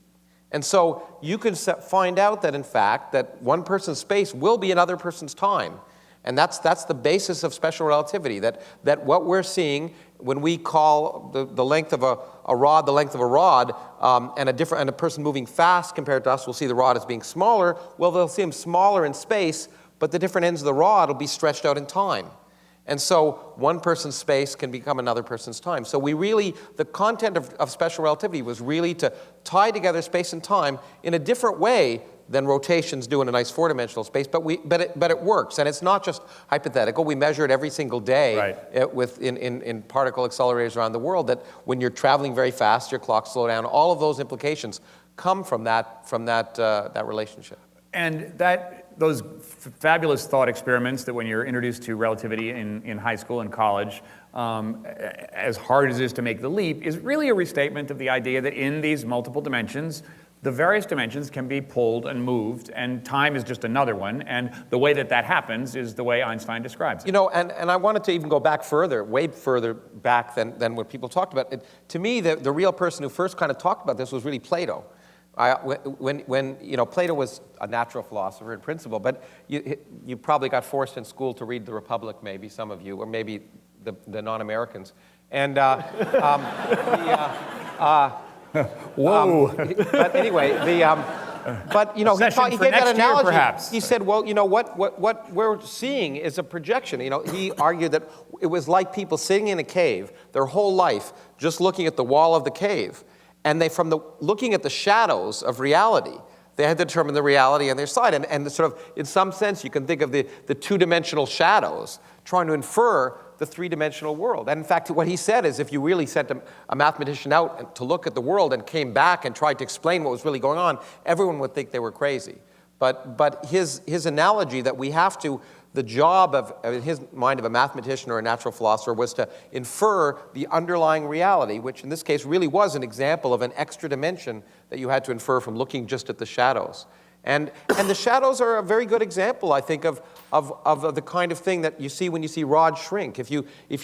And so you can find out that, in fact, that one person's space will be another person's time. And that's the basis of special relativity, that what we're seeing when we call the length of a rod the length of a rod, and a person moving fast compared to us will see the rod as being smaller, well, they'll see him smaller in space, but the different ends of the rod will be stretched out in time. And so one person's space can become another person's time. So the content of special relativity was really to tie together space and time in a different way than rotations do in a nice 4-dimensional space, but it works. And it's not just hypothetical. We measure it every single day, right, in particle accelerators around the world, that when you're traveling very fast, your clocks slow down. All of those implications come from that relationship. And those fabulous thought experiments that when you're introduced to relativity in high school and college, as hard as it is to make the leap, is really a restatement of the idea that in these multiple dimensions, the various dimensions can be pulled and moved, and time is just another one, and the way that happens is the way Einstein describes it. You know, and I wanted to even go back further, way further back than what people talked about. To me, the real person who first kind of talked about this was really Plato. When Plato was a natural philosopher in principle, but you probably got forced in school to read The Republic, maybe some of you, or maybe the non-Americans. And whoa! But anyway, he gave that analogy. Perhaps. He said, well, what we're seeing is a projection. He argued that it was like people sitting in a cave their whole life, just looking at the wall of the cave. And looking at the shadows of reality, they had to determine the reality on their side. And sort of, in some sense, you can think of the 2-dimensional shadows trying to infer the 3-dimensional world. And in fact, what he said is, if you really sent a mathematician out to look at the world and came back and tried to explain what was really going on, everyone would think they were crazy. But his analogy that we have to, the job in his mind of a mathematician or a natural philosopher was to infer the underlying reality, which in this case really was an example of an extra dimension that you had to infer from looking just at the shadows. And the shadows are a very good example, I think, of the kind of thing that you see when you see rods shrink. If you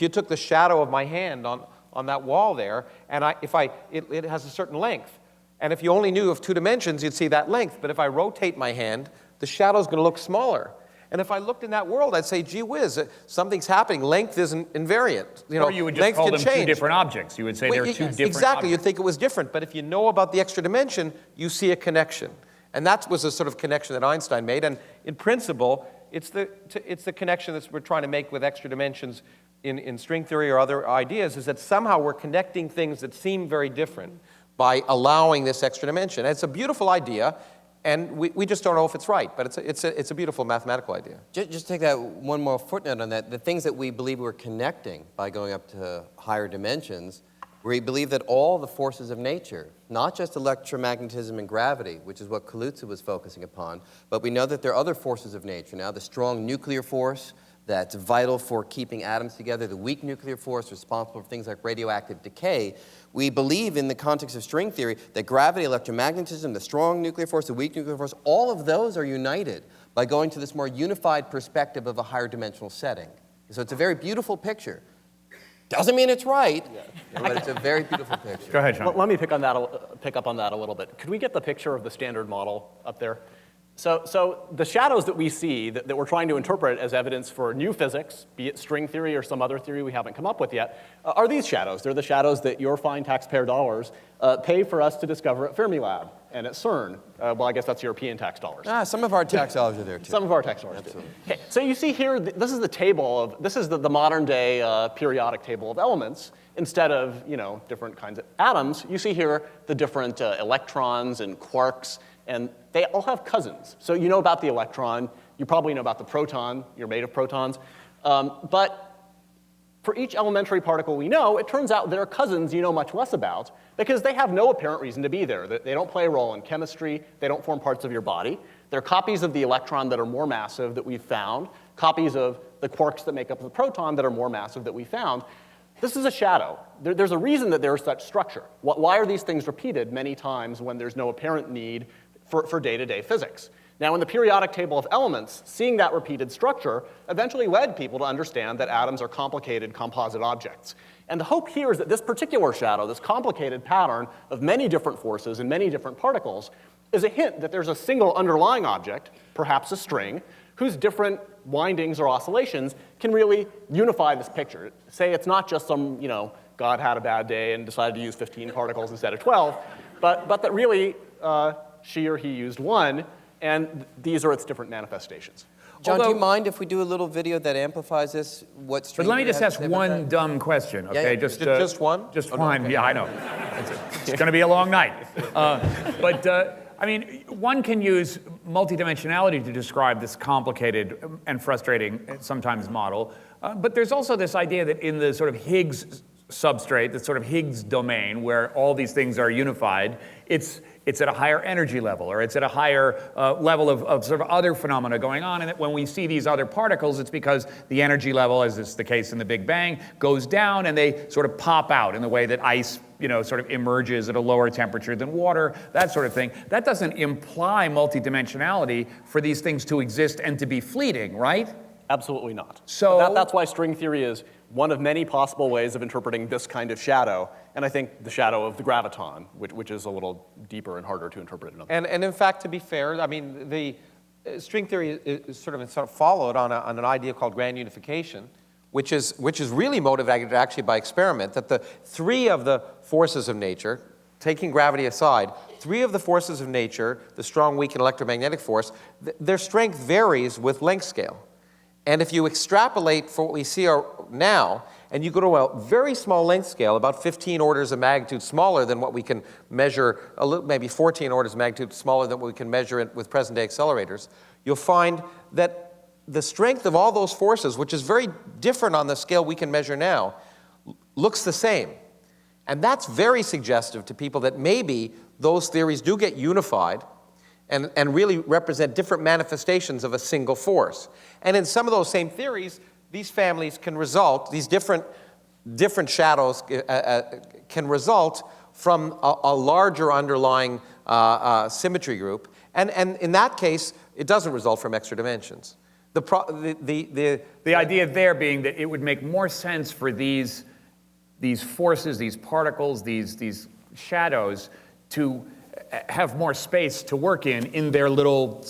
took the shadow of my hand on that wall there, and it has a certain length, and if you only knew of 2 dimensions, you'd see that length. But if I rotate my hand, the shadow's going to look smaller. And if I looked in that world, I'd say, gee whiz, something's happening. Length isn't invariant. Or you would just call them 2 different objects. You would say they're 2 different exactly. objects. You'd think it was different. But if you know about the extra dimension, you see a connection. And that was a sort of connection that Einstein made. And in principle, it's the connection that we're trying to make with extra dimensions in string theory or other ideas is that somehow we're connecting things that seem very different by allowing this extra dimension. And it's a beautiful idea, and we just don't know if it's right, but it's a beautiful mathematical idea. Just take that one more footnote on that. The things that we believe we're connecting by going up to higher dimensions, we believe that all the forces of nature, not just electromagnetism and gravity, which is what Kaluza was focusing upon, but we know that there are other forces of nature. Now, the strong nuclear force that's vital for keeping atoms together, the weak nuclear force responsible for things like radioactive decay. We believe in the context of string theory that gravity, electromagnetism, the strong nuclear force, the weak nuclear force, all of those are united by going to this more unified perspective of a higher dimensional setting. So it's a very beautiful picture. Doesn't mean it's right, but it's a very beautiful picture. Go ahead, Sean. Let me pick up on that a little bit. Could we get the picture of the standard model up there? So the shadows that we see that we're trying to interpret as evidence for new physics, be it string theory or some other theory we haven't come up with yet, are these shadows. They're the shadows that your fine taxpayer dollars pay for us to discover at Fermilab and at CERN. Well, I guess that's European tax dollars. Some of our tax dollars are there, too. Some of our tax dollars do. Okay, so you see here, this is the table of, this is the modern day periodic table of elements. Instead of, different kinds of atoms, you see here the different electrons and quarks, and they all have cousins. So you know about the electron, you probably know about the proton, you're made of protons. But for each elementary particle we know, it turns out there are cousins you know much less about because they have no apparent reason to be there. They don't play a role in chemistry, they don't form parts of your body. They're copies of the electron that are more massive that we've found, copies of the quarks that make up the proton that are more massive that we found. This is a shadow. There's a reason that there's such structure. Why are these things repeated many times when there's no apparent need for day-to-day physics? Now, in the periodic table of elements, seeing that repeated structure eventually led people to understand that atoms are complicated composite objects. And the hope here is that this particular shadow, this complicated pattern of many different forces and many different particles, is a hint that there's a single underlying object, perhaps a string, whose different windings or oscillations can really unify this picture. Say it's not just some, God had a bad day and decided to use 15 particles instead of 12, but that really she or he used one, and these are its different manifestations. John, do you mind if we do a little video that amplifies this? But let me just ask one dumb question, okay? Yeah. Just one? Just Oh, one, no, okay. yeah, I know. It's going to be a long night. One can use multidimensionality to describe this complicated and frustrating, sometimes, model. But there's also this idea that in the sort of Higgs substrate, the sort of Higgs domain, where all these things are unified, it's at a higher energy level, or it's at a higher level of sort of other phenomena going on, and that when we see these other particles, it's because the energy level, as is the case in the Big Bang, goes down, and they sort of pop out in the way that ice, sort of emerges at a lower temperature than water, that sort of thing. That doesn't imply multidimensionality for these things to exist and to be fleeting, right? Absolutely not. So that's why string theory is one of many possible ways of interpreting this kind of shadow, and I think the shadow of the graviton, which is a little deeper and harder to interpret. And in fact, to be fair, the string theory is sort of followed on an idea called grand unification, which is really motivated actually by experiment, that the three of the forces of nature, taking gravity aside, three of the forces of nature, the strong, weak, and electromagnetic force, their strength varies with length scale. And if you extrapolate for what we see now, and you go to a very small length scale, about 15 orders of magnitude smaller than what we can measure, maybe 14 orders of magnitude smaller than what we can measure with present-day accelerators, you'll find that the strength of all those forces, which is very different on the scale we can measure now, looks the same. And that's very suggestive to people that maybe those theories do get unified and really represent different manifestations of a single force. And in some of those same theories, these families can result, these different shadows can result from a larger underlying symmetry group. And in that case, it doesn't result from extra dimensions. The idea there being that it would make more sense for these forces, these particles, these shadows to have more space to work in their little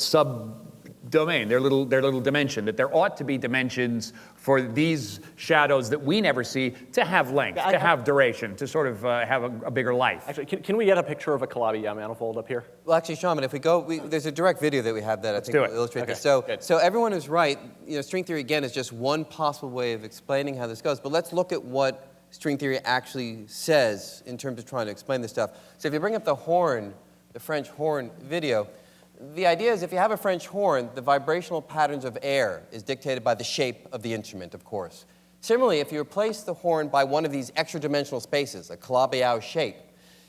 domain, their little dimension, that there ought to be dimensions for these shadows that we never see to have length, to have duration, to sort of have a bigger life. Actually, can we get a picture of a Calabi-Yau manifold up here? Well, actually, Shamit, if we go, there's a direct video that we have that I think will illustrate this. So everyone is right. String theory, again, is just one possible way of explaining how this goes. But let's look at what string theory actually says in terms of trying to explain this stuff. So if you bring up the horn, the French horn video, the idea is if you have a French horn, the vibrational patterns of air is dictated by the shape of the instrument, of course. Similarly, if you replace the horn by one of these extra-dimensional spaces, a Calabi-Yau shape,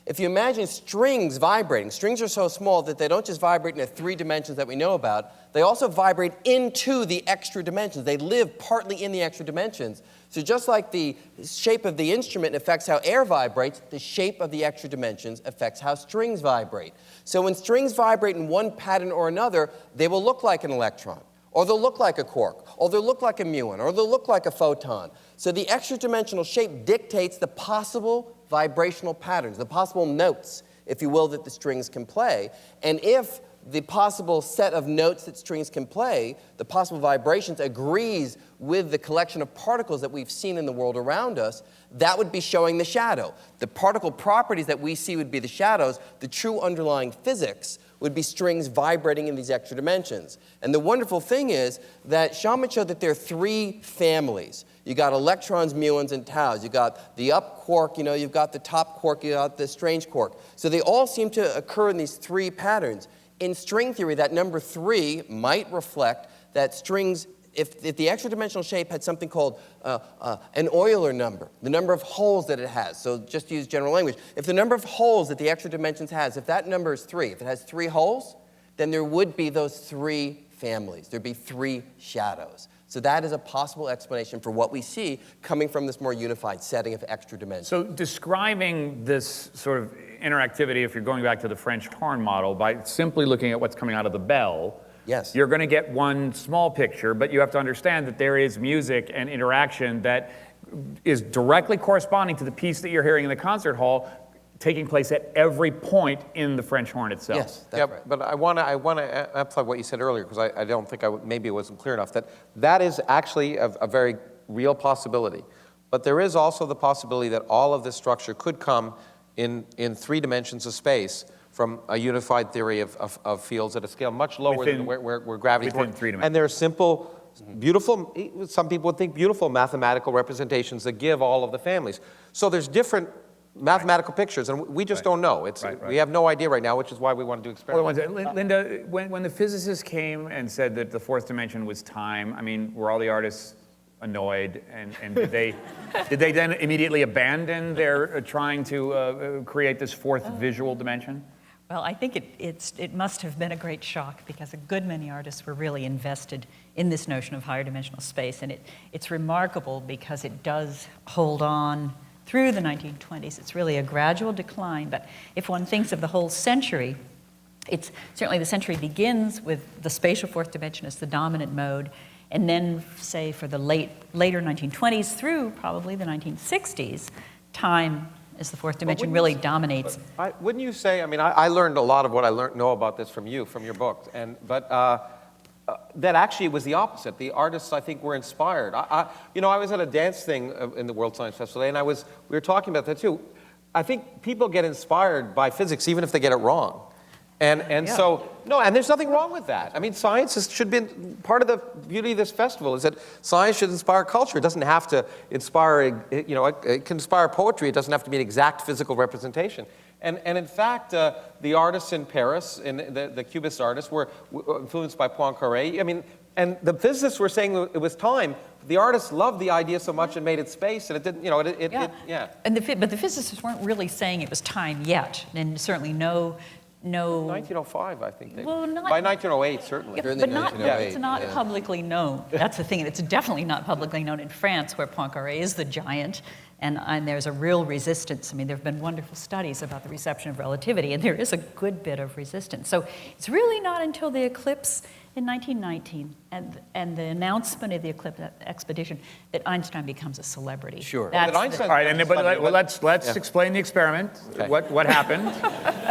if you imagine strings vibrating, strings are so small that they don't just vibrate in the 3 dimensions that we know about, they also vibrate into the extra dimensions. They live partly in the extra dimensions. So just like the shape of the instrument affects how air vibrates, the shape of the extra dimensions affects how strings vibrate. So when strings vibrate in one pattern or another, they will look like an electron, or they'll look like a quark, or they'll look like a muon, or they'll look like a photon. So the extra dimensional shape dictates the possible vibrational patterns, the possible notes, if you will, that the strings can play. And if the possible set of notes that strings can play, the possible vibrations, agrees with the collection of particles that we've seen in the world around us, that would be showing the shadow. The particle properties that we see would be the shadows. The true underlying physics would be strings vibrating in these extra dimensions. And the wonderful thing is that Shamit showed that there are 3 families. You got electrons, muons, and taus. You got the up quark, you've got the top quark, you got the strange quark. So they all seem to occur in these 3 patterns. In string theory, that number 3 might reflect that strings, if the extra dimensional shape had something called an Euler number, the number of holes that it has, so just to use general language, if the number of holes that the extra dimensions has, if that number is 3, if it has 3 holes, then there would be those 3 families. There'd be 3 shadows. So that is a possible explanation for what we see coming from this more unified setting of extra dimensions. So describing this sort of interactivity, if you're going back to the French horn model, by simply looking at what's coming out of the bell, yes, you're going to get one small picture, but you have to understand that there is music and interaction that is directly corresponding to the piece that you're hearing in the concert hall taking place at every point in the French horn itself. Yes, that's right. But I want to amplify what you said earlier, because I don't think maybe it wasn't clear enough, that is actually a very real possibility. But there is also the possibility that all of this structure could come in 3 dimensions of space from a unified theory of fields at a scale much lower than where gravity within 3 dimensions. And there are simple, beautiful, some people would think beautiful mathematical representations that give all of the families. So there's different mathematical pictures, and we just don't know. We have no idea right now, which is why we want to do experiments. Linda, when the physicists came and said that the 4th dimension was time, I mean, were all the artists annoyed, and did they then immediately abandon their trying to create this 4th visual dimension? Well, I think it must have been a great shock, because a good many artists were really invested in this notion of higher dimensional space, and it's remarkable because it does hold on through the 1920s. It's really a gradual decline, but if one thinks of the whole century, it's certainly the century begins with the spatial 4th dimension as the dominant mode, and then, say, for the later 1920s through probably the 1960s, time as the 4th dimension really dominates. Wouldn't you say, I mean, I learned a lot of what I know about this from you, from your book, but that actually was the opposite. The artists, I think, were inspired. I was at a dance thing in the World Science Festival, and we were talking about that too. I think people get inspired by physics even if they get it wrong. So, and there's nothing wrong with that. I mean, science should be part of the beauty of this festival is that science should inspire culture. It doesn't have to inspire, it can inspire poetry. It doesn't have to be an exact physical representation. And in fact, the artists in Paris, the Cubist artists, were influenced by Poincaré. I mean, and the physicists were saying it was time. The artists loved the idea so much and made it space, and it didn't, But the physicists weren't really saying it was time yet, and certainly no. 1905, I think. Well, not, by 1908, certainly. Yeah, but it's not publicly known. That's the thing. It's definitely not publicly known in France, where Poincaré is the giant, and there's a real resistance. I mean, there have been wonderful studies about the reception of relativity, and there is a good bit of resistance. So it's really not until the eclipse in 1919, and the announcement of the eclipse expedition, that Einstein becomes a celebrity. Sure. That's Einstein- All right, let's explain the experiment. Okay. What happened?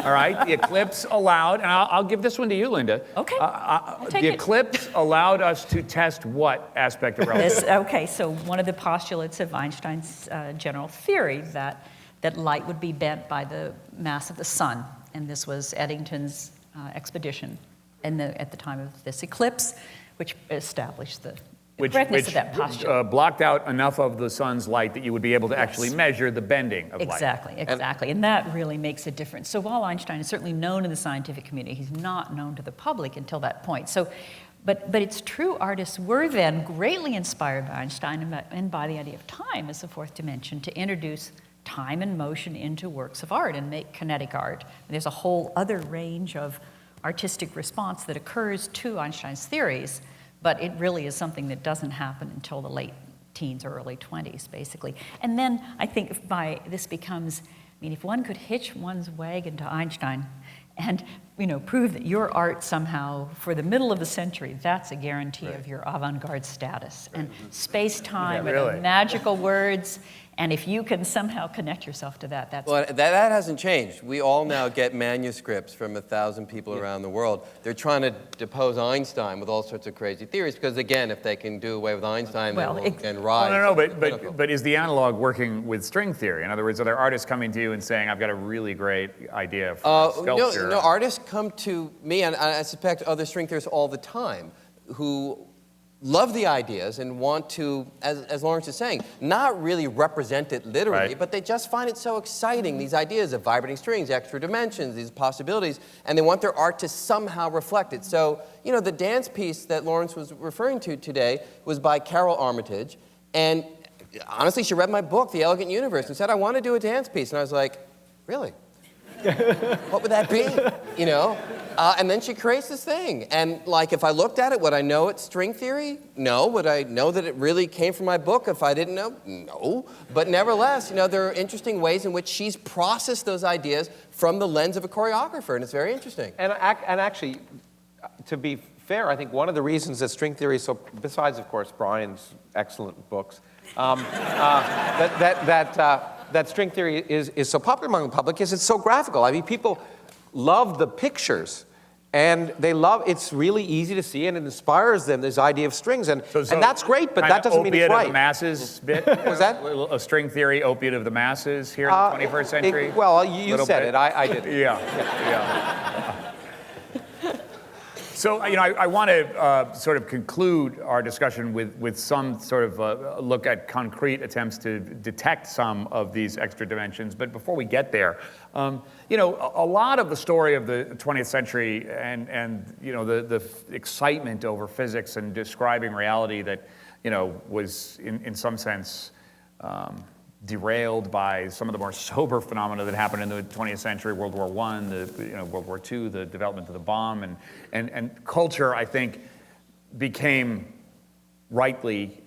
All right, the eclipse allowed, and I'll give this one to you, Linda. Okay, I'll take the it. eclipse allowed us to test what aspect of relativity? Okay, so one of the postulates of Einstein's general theory that light would be bent by the mass of the sun, and this was Eddington's expedition at the time of this eclipse, which established the correctness of that postulate. Blocked out enough of the sun's light that you would be able to actually measure the bending of light. Exactly. And that really makes a difference. So while Einstein is certainly known in the scientific community, he's not known to the public until that point. So, but it's true, artists were then greatly inspired by Einstein and by the idea of time as the fourth dimension to introduce time and motion into works of art and make kinetic art. And there's a whole other range of artistic response that occurs to Einstein's theories, but it really is something that doesn't happen until the late teens or early 20s, basically. And then I think this becomes, if one could hitch one's wagon to Einstein and prove that your art somehow, for the middle of the century, that's a guarantee of your avant-garde status. And space-time and magical words, and if you can somehow connect yourself to that, that's... Well, that hasn't changed. We all now get manuscripts from 1,000 people around the world. They're trying to depose Einstein with all sorts of crazy theories, because again, if they can do away with Einstein, they can rise. No, but is the analog working with string theory? In other words, are there artists coming to you and saying, I've got a really great idea for sculpture? No, artists come to me, and I suspect other string theorists all the time, who love the ideas and want to, as Lawrence is saying, not really represent it literally, but they just find it so exciting, these ideas of vibrating strings, extra dimensions, these possibilities, and they want their art to somehow reflect it. So, the dance piece that Lawrence was referring to today was by Carol Armitage, and honestly, she read my book, The Elegant Universe, and said, I want to do a dance piece. And I was like, really? What would that be? And then she creates this thing. And if I looked at it, would I know it's string theory? No. Would I know that it really came from my book if I didn't know? No. But nevertheless, there are interesting ways in which she's processed those ideas from the lens of a choreographer, and it's very interesting. And actually, to be fair, I think one of the reasons that string theory is so, besides, of course, Brian's excellent books, that string theory is so popular among the public is it's so graphical. People love the pictures, and it's really easy to see, and it inspires them, this idea of strings, and that's great, but that doesn't mean it's right. Opiate of the masses bit? Was that? A string theory, opiate of the masses here in the 21st century? You said it, I didn't. Yeah. So, I want to sort of conclude our discussion with some sort of look at concrete attempts to detect some of these extra dimensions. But before we get there, a lot of the story of the 20th century and the excitement over physics and describing reality that, was in some sense derailed by some of the more sober phenomena that happened in the 20th century, World War I, World War II, the development of the bomb, and culture, I think, became rightly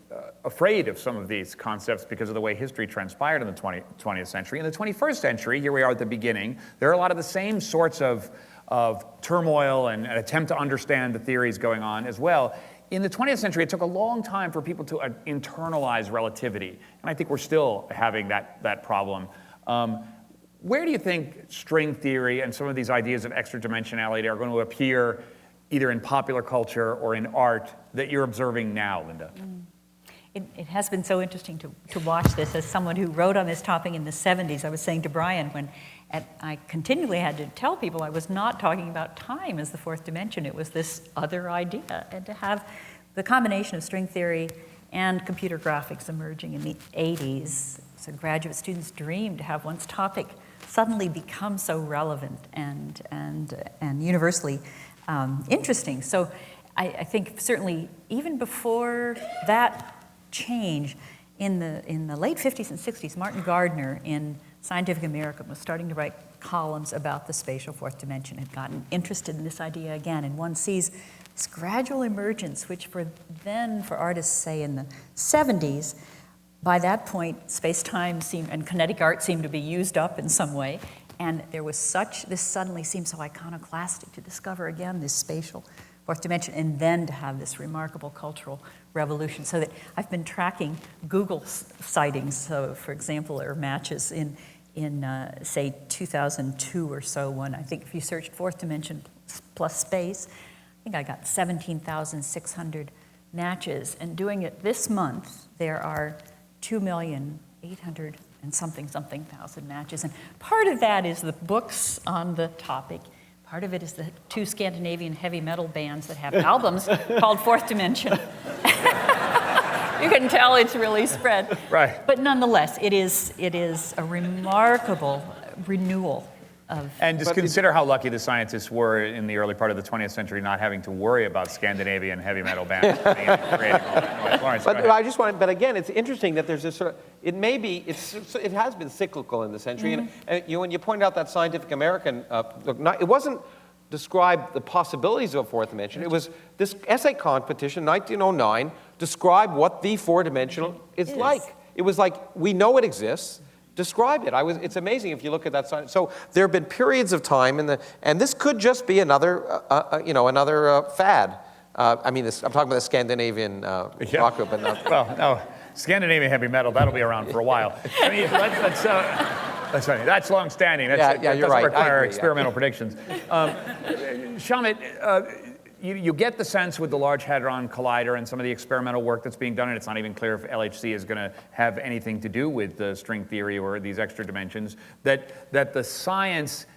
afraid of some of these concepts because of the way history transpired in the 20th century. In the 21st century, here we are at the beginning, there are a lot of the same sorts of turmoil and an attempt to understand the theories going on as well. In the 20th century, it took a long time for people to internalize relativity, and I think we're still having that problem. Where do you think string theory and some of these ideas of extra dimensionality are going to appear either in popular culture or in art that you're observing now, Linda? It has been so interesting to watch this. As someone who wrote on this topic in the 70s, I was saying to Brian when I continually had to tell people I was not talking about time as the fourth dimension. It was this other idea. And to have the combination of string theory and computer graphics emerging in the 80s, so graduate students' dream to have one's topic suddenly become so relevant and universally interesting. So I think certainly even before that change, in the late 50s and 60s, Martin Gardner in Scientific American was starting to write columns about the spatial fourth dimension, had gotten interested in this idea again, and one sees this gradual emergence, which for artists, say in the 70s, by that point, space-time and kinetic art seemed to be used up in some way, and there was this suddenly seemed so iconoclastic to discover again this spatial fourth dimension, and then to have this remarkable cultural revolution. So that I've been tracking Google sightings. So, for example, there are matches in say 2002 or so, when I think if you searched fourth dimension plus space, I think I got 17,600 matches. And doing it this month, there are 2,800,000 and something thousand matches. And part of that is the books on the topic. Part of it is the 2 Scandinavian heavy metal bands that have albums called Fourth Dimension. You can tell it's really spread. Right. But nonetheless, it is a remarkable renewal of... And just consider how lucky the scientists were in the early part of the 20th century not having to worry about Scandinavian heavy metal bands. I just want, but again, it's interesting that there's this sort of, it has been cyclical in the century. And when you point out that Scientific American, it wasn't describe the possibilities of a fourth dimension. It was this essay competition, 1909, described what the four-dimensional is like. It was like, we know it exists. Describe it. It's amazing if you look at that science. So there have been periods of time, and this could just be another, another fad. I'm talking about the Scandinavian rock group, but not. Well, no, Scandinavian heavy metal, that'll be around for a while. I mean, that's long-standing. You're doesn't right. require experimental predictions. Shamit, you get the sense with the Large Hadron Collider and some of the experimental work that's being done, and it's not even clear if LHC is going to have anything to do with the string theory or these extra dimensions, that the science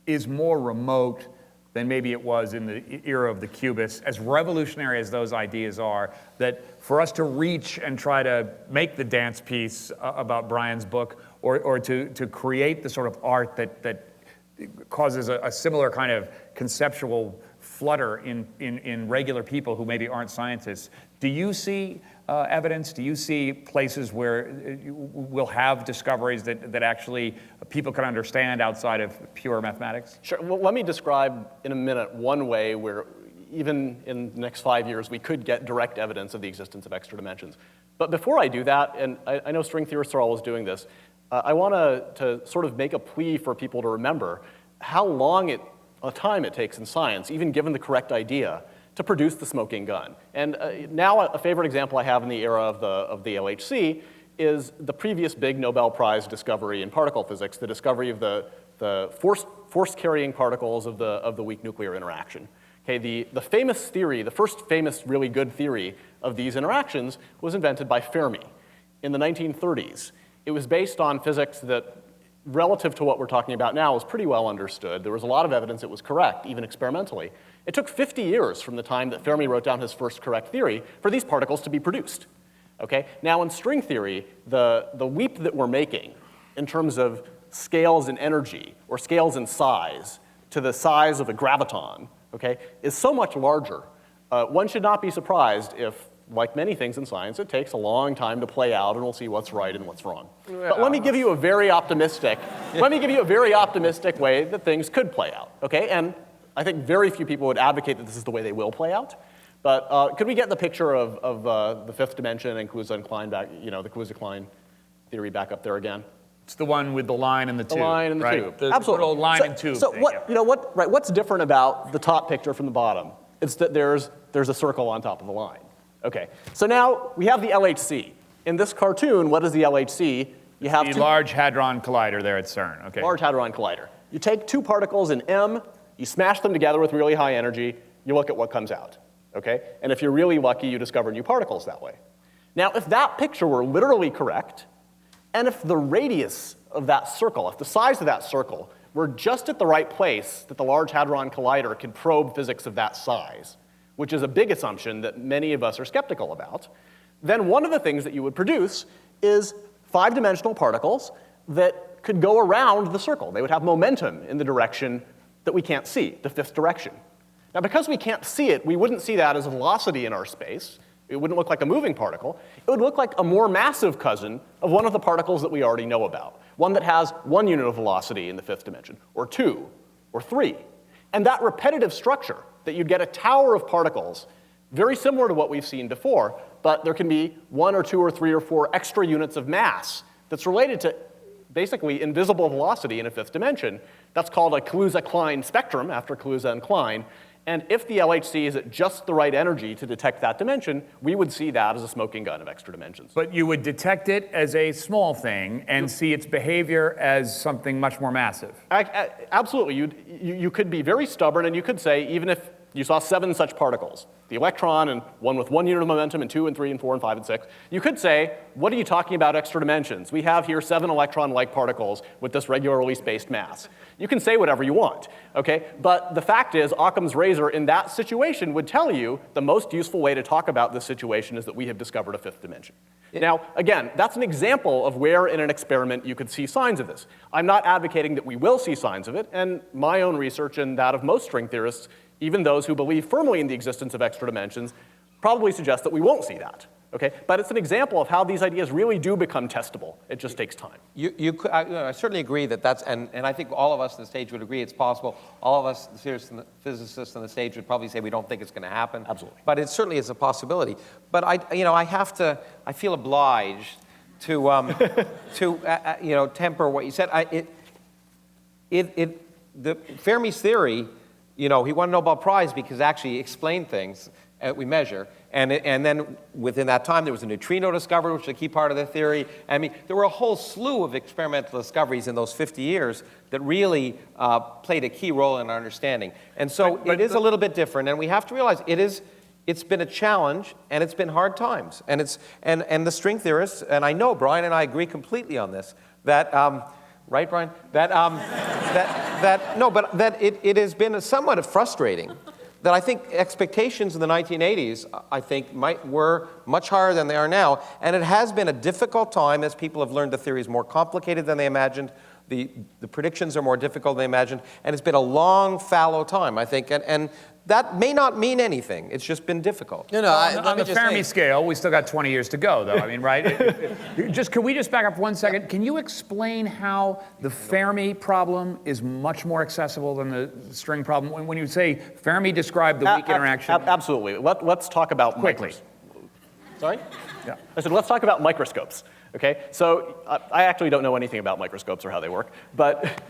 is more remote than maybe it was in the era of the cubists. As revolutionary as those ideas are, that for us to reach and try to make the dance piece about Brian's book, or to create the sort of art that causes a similar kind of conceptual flutter in regular people who maybe aren't scientists. Do you see evidence? Do you see places where we'll have discoveries that actually people can understand outside of pure mathematics? Sure. Well, let me describe in a minute one way where even in the next 5 years we could get direct evidence of the existence of extra dimensions. But before I do that, and I know string theorists are always doing this, I want to sort of make a plea for people to remember how long a time it takes in science, even given the correct idea, to produce the smoking gun. And now a favorite example I have in the era of the LHC is the previous big Nobel Prize discovery in particle physics, the discovery of the force-carrying particles of the weak nuclear interaction. Okay, the famous theory, the first famous really good theory of these interactions was invented by Fermi in the 1930s. It was based on physics that, relative to what we're talking about now, was pretty well understood. There was a lot of evidence it was correct, even experimentally. It took 50 years from the time that Fermi wrote down his first correct theory for these particles to be produced. Okay? Now in string theory, the leap that we're making in terms of scales in energy or scales in size to the size of a graviton, okay, is so much larger. One should not be surprised if, like many things in science, it takes a long time to play out, and we'll see what's right and what's wrong. But let me give you a very optimistic way that things could play out, okay? And I think very few people would advocate that this is the way they will play out. But could we get the picture of the fifth dimension and Kaluza and Klein back, the Kaluza-Klein theory back up there again? It's the one with the line and the tube. The line and the right? tube. The Absolutely. little line and tube. So thing, what's different about the top picture from the bottom? It's that there's a circle on top of the line. Okay, so now we have the LHC. In this cartoon, what is the LHC? You have the Large Hadron Collider there at CERN. Okay. Large Hadron Collider. You take two particles in M, you smash them together with really high energy, you look at what comes out. Okay? And if you're really lucky, you discover new particles that way. Now, if that picture were literally correct, and if the radius of that circle, if the size of that circle were just at the right place that the Large Hadron Collider could probe physics of that size, which is a big assumption that many of us are skeptical about, then one of the things that you would produce is five-dimensional particles that could go around the circle. They would have momentum in the direction that we can't see, the fifth direction. Now, because we can't see it, we wouldn't see that as a velocity in our space. It wouldn't look like a moving particle. It would look like a more massive cousin of one of the particles that we already know about, one that has 1 unit of velocity in the fifth dimension, or 2, or 3. And that repetitive structure, that you'd get a tower of particles, very similar to what we've seen before, but there can be 1 or 2 or 3 or 4 extra units of mass that's related to basically invisible velocity in a fifth dimension. That's called a Kaluza-Klein spectrum, after Kaluza and Klein. And if the LHC is at just the right energy to detect that dimension, we would see that as a smoking gun of extra dimensions. But you would detect it as a small thing and see its behavior as something much more massive. Absolutely. You could be very stubborn, and you could say, even if you saw 7 such particles, the electron and one with 1 unit of momentum and 2 and 3 and 4 and 5 and 6, you could say, what are you talking about extra dimensions? We have here 7 electron-like particles with this regularly spaced mass. You can say whatever you want, okay? But the fact is, Occam's razor in that situation would tell you the most useful way to talk about this situation is that we have discovered a 5th dimension. Now, again, that's an example of where in an experiment you could see signs of this. I'm not advocating that we will see signs of it, and my own research and that of most string theorists, even those who believe firmly in the existence of extra dimensions, probably suggest that we won't see that. Okay? But it's an example of how these ideas really do become testable. It just takes time. I certainly agree that that's, and I think all of us on the stage would agree it's possible. All of us, the physicists on the stage, would probably say we don't think it's going to happen. Absolutely. But it certainly is a possibility. But I feel obliged to temper what you said. The Fermi's theory, he won a Nobel Prize because actually he explained things we measure. And then within that time, there was a neutrino discovered, which is a key part of the theory. I mean, there were a whole slew of experimental discoveries in those 50 years that really played a key role in our understanding. And so it is a little bit different, and we have to realize it's been a challenge, and it's been hard times. And the string theorists, and I know Brian and I agree completely on this, that right, Brian? That it has been somewhat frustrating. That I think expectations in the 1980s, I think, were much higher than they are now. And it has been a difficult time as people have learned the theory is more complicated than they imagined. The predictions are more difficult than they imagined. And it's been a long, fallow time, I think. And that may not mean anything. It's just been difficult. On the Fermi scale, we still got 20 years to go, though. I mean, right? Can we just back up 1 second? Can you explain how the Fermi problem is much more accessible than the string problem? When you say Fermi described the weak interaction. Absolutely. Let's talk about quickly. Sorry? Yeah. I said, let's talk about microscopes. Okay, so I actually don't know anything about microscopes or how they work, but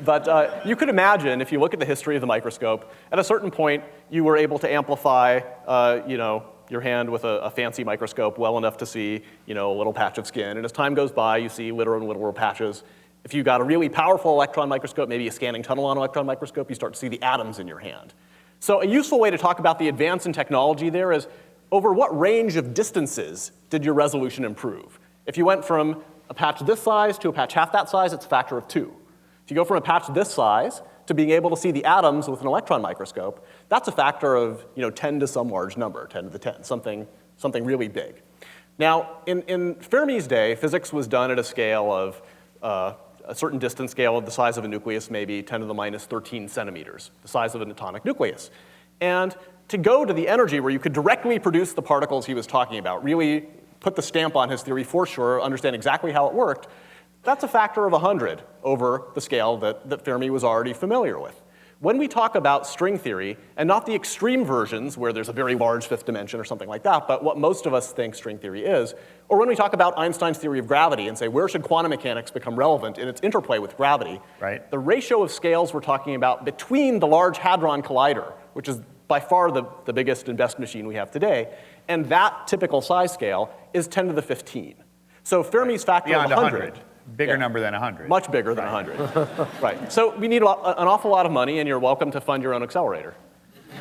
you could imagine, if you look at the history of the microscope, at a certain point, you were able to amplify, your hand with a fancy microscope well enough to see, a little patch of skin. And as time goes by, you see littler and littler patches. If you got a really powerful electron microscope, maybe a scanning tunnel on electron microscope, you start to see the atoms in your hand. So a useful way to talk about the advance in technology there is, over what range of distances did your resolution improve? If you went from a patch this size to a patch half that size, it's a factor of 2. If you go from a patch this size to being able to see the atoms with an electron microscope, that's a factor of 10 to some large number, 10 to the 10, something really big. Now, in Fermi's day, physics was done at a scale of a certain distance scale of the size of a nucleus, maybe 10 to the minus 13 centimeters, the size of an atomic nucleus. And to go to the energy where you could directly produce the particles he was talking about, really put the stamp on his theory for sure, understand exactly how it worked, that's a factor of 100 over the scale that Fermi was already familiar with. When we talk about string theory, and not the extreme versions where there's a very large 5th dimension or something like that, but what most of us think string theory is, or when we talk about Einstein's theory of gravity and say, where should quantum mechanics become relevant in its interplay with gravity, right. The ratio of scales we're talking about between the Large Hadron Collider, which is by far the biggest and best machine we have today, and that typical size scale is 10 to the 15. So Fermi's factor of 100. Bigger number than 100. Much bigger than 100. Right. So we need an awful lot of money, and you're welcome to fund your own accelerator.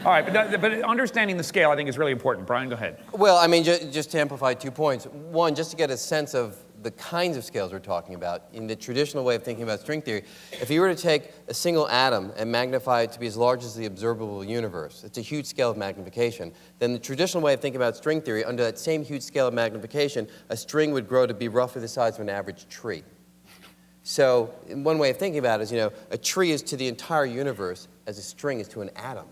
All right, but understanding the scale, I think, is really important. Brian, go ahead. Well, I mean, just to amplify 2 points. One, just to get a sense of the kinds of scales we're talking about. In the traditional way of thinking about string theory, if you were to take a single atom and magnify it to be as large as the observable universe, it's a huge scale of magnification, then the traditional way of thinking about string theory, under that same huge scale of magnification, a string would grow to be roughly the size of an average tree. So one way of thinking about it is, a tree is to the entire universe as a string is to an atom.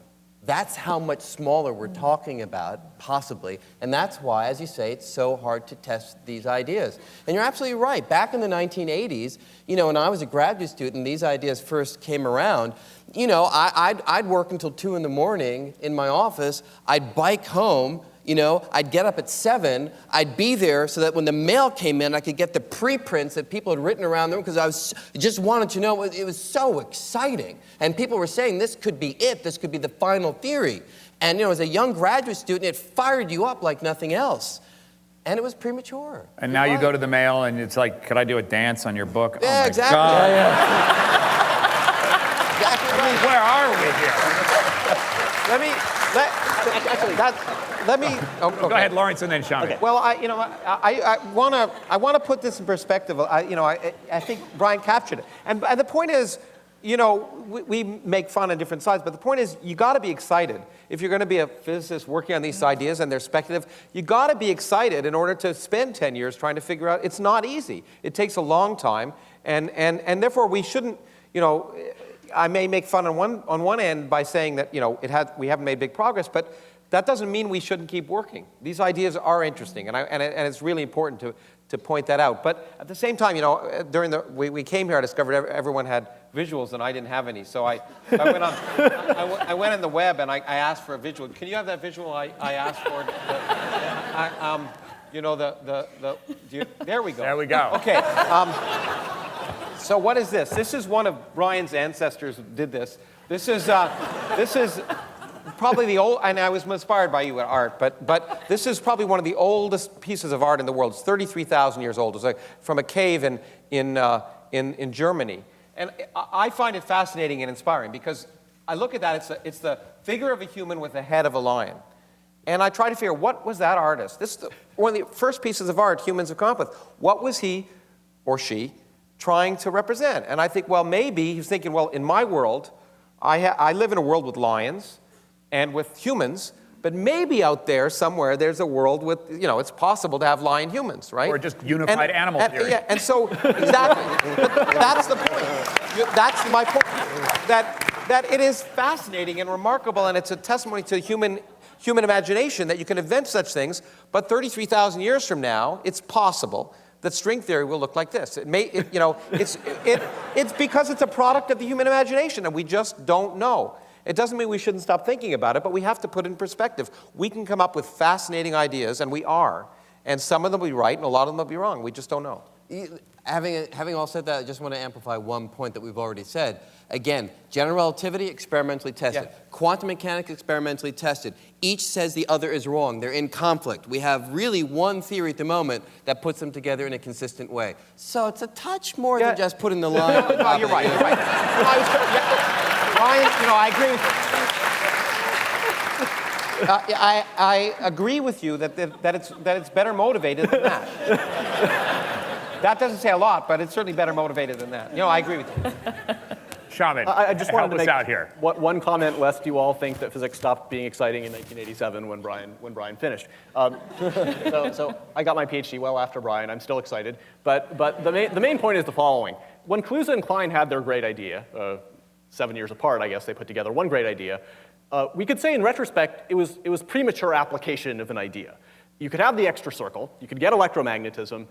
That's how much smaller we're talking about, possibly, and that's why, as you say, it's so hard to test these ideas. And you're absolutely right. Back in the 1980s, when I was a graduate student, these ideas first came around, I'd work until 2 in the morning in my office, I'd bike home, I'd get up at 7, I'd be there so that when the mail came in, I could get the preprints that people had written around them because I just wanted to know. It was so exciting. And people were saying this could be it, this could be the final theory. And as a young graduate student, it fired you up like nothing else. And it was premature. And now you go to the mail and it's like, could I do a dance on your book? Yeah, oh my exactly. God. Exactly right. Where are we here? Go ahead, Lawrence, and then Shamit. Okay. Well, I want to put this in perspective. I think Brian captured it. And the point is, we make fun on different sides, but the point is, you got to be excited. If you're going to be a physicist working on these ideas and they're speculative, you got to be excited in order to spend 10 years trying to figure out. It's not easy. It takes a long time, and therefore we shouldn't. I may make fun on one end by saying that we haven't made big progress, but that doesn't mean we shouldn't keep working. These ideas are interesting, and it's really important to point that out. But at the same time, during we came here, I discovered everyone had visuals, and I didn't have any. So I went on. I went on the web and I asked for a visual. Can you have that visual I asked for? There we go. There we go. Okay. So what is this? This is one of Brian's ancestors who did this. This is probably the old, and I was inspired by you at art, but this is probably one of the oldest pieces of art in the world. It's 33,000 years old. It's from a cave in Germany. And I find it fascinating and inspiring because I look at that, it's the figure of a human with the head of a lion. And I try to figure, what was that artist? This is one of the first pieces of art humans have come up with. What was he or she trying to represent? And I think, well, maybe he's thinking, well, in my world, I live in a world with lions and with humans, but maybe out there somewhere there's a world with, it's possible to have lion humans, right? Or just unified animal theory. Yeah, and so, exactly. But that's the point. That's my point. That it is fascinating and remarkable, and it's a testimony to human imagination that you can invent such things, but 33,000 years from now, it's possible that string theory will look like this. It's because it's a product of the human imagination, and we just don't know. It doesn't mean we shouldn't stop thinking about it, but we have to put it in perspective. We can come up with fascinating ideas, and we are. And some of them will be right, and a lot of them will be wrong. We just don't know. Having all said that, I just want to amplify one point that we've already said. Again, general relativity, experimentally tested. Yeah. Quantum mechanics, experimentally tested. Each says the other is wrong. They're in conflict. We have really one theory at the moment that puts them together in a consistent way. So it's a touch more than just putting the line. No, you're right. You're right. Ryan, I agree with you. I agree with you that it's better motivated than that. That doesn't say a lot, but it's certainly better motivated than that. I agree with you. Shamit, I just wanted to help us make out here. one comment, lest you all think that physics stopped being exciting in 1987 when Brian finished. So I got my PhD well after Brian. I'm still excited, but the main point is the following: when Kaluza and Klein had their great idea, 7 years apart, I guess they put together one great idea. We could say in retrospect it was premature application of an idea. You could have the extra circle, you could get electromagnetism.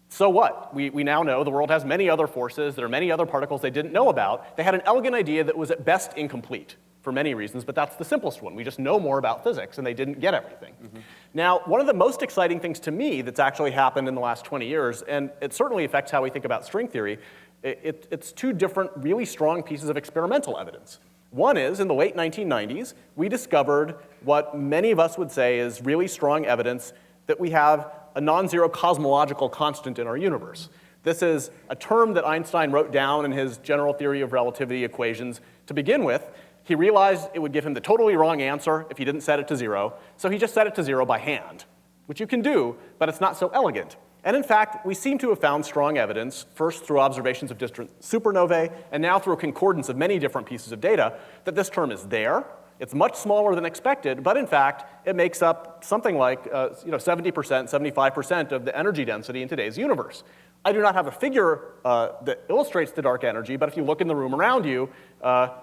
So what? We now know the world has many other forces. There are many other particles they didn't know about. They had an elegant idea that was at best incomplete for many reasons, but that's the simplest one. We just know more about physics, and they didn't get everything. Mm-hmm. Now, one of the most exciting things to me that's actually happened in the last 20 years, and it certainly affects how we think about string theory, it's two different really strong pieces of experimental evidence. One is, in the late 1990s, we discovered what many of us would say is really strong evidence that we have a non-zero cosmological constant in our universe. This is a term that Einstein wrote down in his general theory of relativity equations to begin with. He realized it would give him the totally wrong answer if he didn't set it to zero, so he just set it to zero by hand, which you can do, but it's not so elegant. And in fact, we seem to have found strong evidence, first through observations of distant supernovae, and now through a concordance of many different pieces of data, that this term is there. It's much smaller than expected, but in fact, it makes up something like 70%, 75% of the energy density in today's universe. I do not have a figure that illustrates the dark energy, but if you look in the room around you,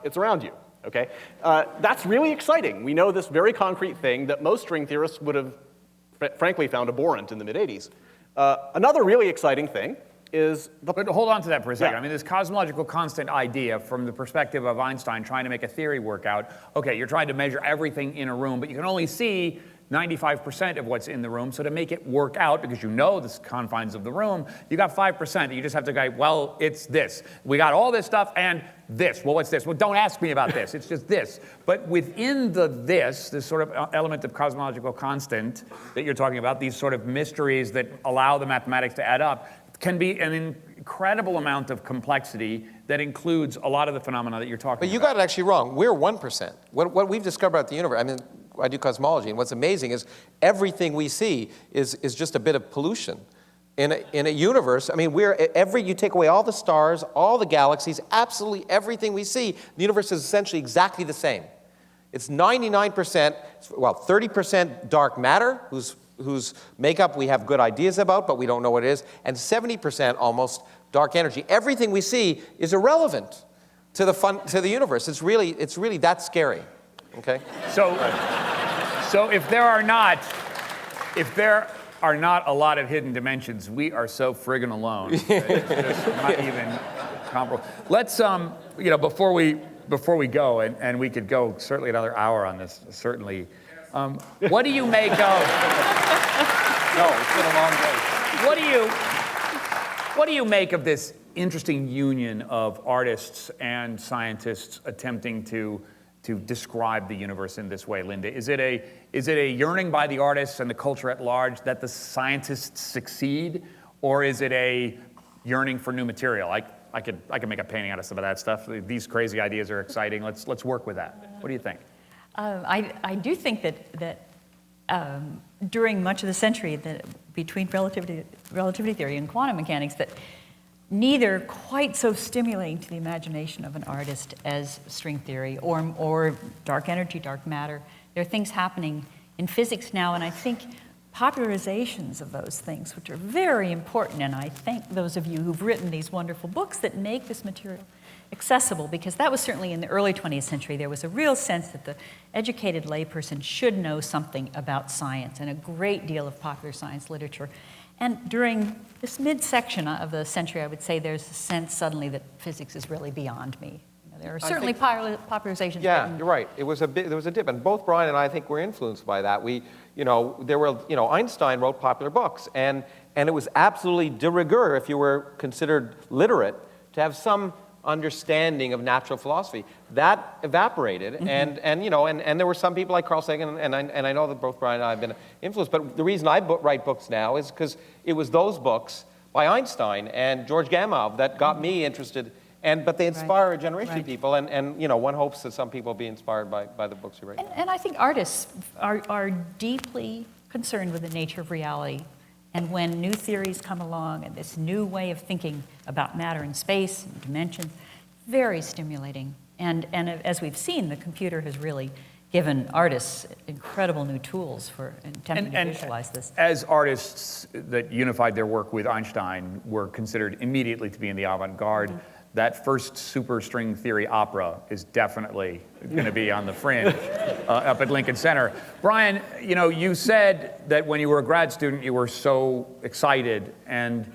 it's around you. Okay? That's really exciting. We know this very concrete thing that most string theorists would have, frankly, found abhorrent in the mid-'80s. Another really exciting thing is But hold on to that for a second. Yeah. I mean, this cosmological constant idea from the perspective of Einstein trying to make a theory work out, okay, you're trying to measure everything in a room, but you can only see 95% of what's in the room. So to make it work out, because you know the confines of the room, you got 5%. You just have to go, well, it's this. We got all this stuff and this. Well, what's this? Well, don't ask me about this. It's just this. But within this sort of element of cosmological constant that you're talking about, these sort of mysteries that allow the mathematics to add up, can be an incredible amount of complexity that includes a lot of the phenomena that you're talking about. But you got it actually wrong. We're 1%. What we've discovered about the universe, I mean, I do cosmology, and what's amazing is everything we see is just a bit of pollution. In a universe, I mean, you take away all the stars, all the galaxies, absolutely everything we see, the universe is essentially exactly the same. It's 99%, well, 30% dark matter, whose makeup we have good ideas about, but we don't know what it is, and 70% almost dark energy. Everything we see is irrelevant to the universe. It's really that scary. Okay. So if there are not a lot of hidden dimensions, we are so friggin' alone. It's just not even comparable. Let's before we go, and we could go certainly another hour on this, certainly. What do you make of? No, it's been a long day. What do you make of this interesting union of artists and scientists attempting to describe the universe in this way, Linda? Is it a yearning by the artists and the culture at large that the scientists succeed, or is it a yearning for new material? I could make a painting out of some of that stuff. These crazy ideas are exciting. Let's work with that. What do you think? I do think that during much of the century, between relativity theory and quantum mechanics, that neither quite so stimulating to the imagination of an artist as string theory or dark energy, dark matter. There are things happening in physics now, and I think popularizations of those things, which are very important, and I thank those of you who've written these wonderful books that make this material accessible, because that was certainly in the early 20th century. There was a real sense that the educated layperson should know something about science, and a great deal of popular science literature. And during this midsection of the century, I would say there's a sense suddenly that physics is really beyond me. There are certainly popularizations. Yeah, you're right. There was a dip, and both Brian and I think were influenced by that. Einstein wrote popular books, and it was absolutely de rigueur if you were considered literate to have some understanding of natural philosophy. That evaporated, and there were some people like Carl Sagan, and I know that both Brian and I have been influenced, but the reason I write books now is because it was those books by Einstein and George Gamow that got me interested, but they inspire a generation of people, and one hopes that some people will be inspired by the books you write. And I think artists are deeply concerned with the nature of reality. And when new theories come along and this new way of thinking about matter and space and dimension, very stimulating. And as we've seen, the computer has really given artists incredible new tools for attempting to visualize this. As artists that unified their work with Einstein were considered immediately to be in the avant-garde, that first superstring theory opera is definitely going to be on the fringe up at Lincoln Center. Brian, you said that when you were a grad student, you were so excited, and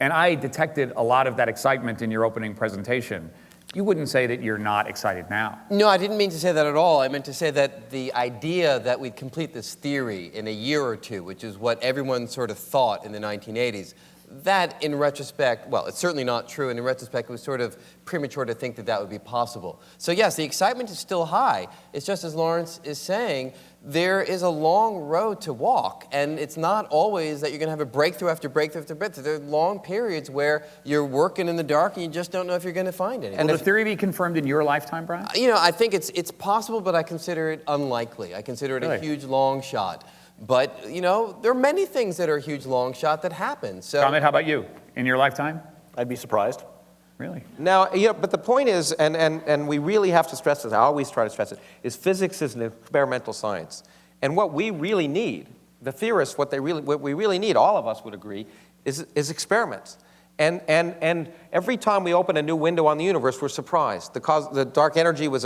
I detected a lot of that excitement in your opening presentation. You wouldn't say that you're not excited now. No, I didn't mean to say that at all. I meant to say that the idea that we'd complete this theory in a year or two, which is what everyone sort of thought in the 1980s, that, in retrospect, well, it's certainly not true, and in retrospect, it was sort of premature to think that that would be possible. So yes, the excitement is still high. It's just as Lawrence is saying, there is a long road to walk, and it's not always that you're going to have a breakthrough after breakthrough after breakthrough. There are long periods where you're working in the dark and you just don't know if you're going to find anything. Will the theory be confirmed in your lifetime, Brian? I think it's possible, but I consider it unlikely. I consider it a huge long shot. But, there are many things that are a huge long shot that happen. So, Shamit, how about you? In your lifetime? I'd be surprised. Really? Now, but the point is, and we really have to stress this, I always try to stress it, is physics is an experimental science. And what we really need, the theorists, what we really need, all of us would agree, is experiments. And every time we open a new window on the universe, we're surprised. The dark energy was,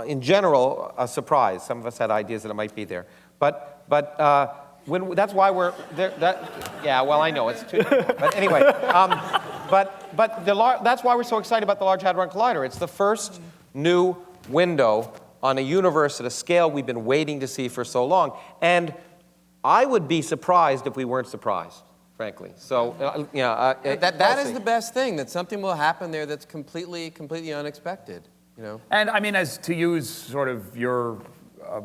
in general, a surprise. Some of us had ideas that it might be there. But that's why we're there. I know it's too. But anyway, that's why we're so excited about the Large Hadron Collider. It's the first new window on a universe at a scale we've been waiting to see for so long. And I would be surprised if we weren't surprised, frankly. So, That is the best thing, that something will happen there that's completely unexpected, you know? And I mean, as to use sort of your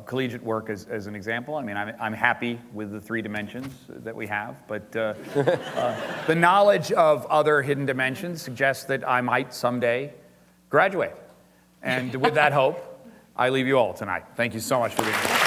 collegiate work as an example, I mean, I'm happy with the 3 dimensions that we have, but the knowledge of other hidden dimensions suggests that I might someday graduate. And with that hope, I leave you all tonight. Thank you so much for being here.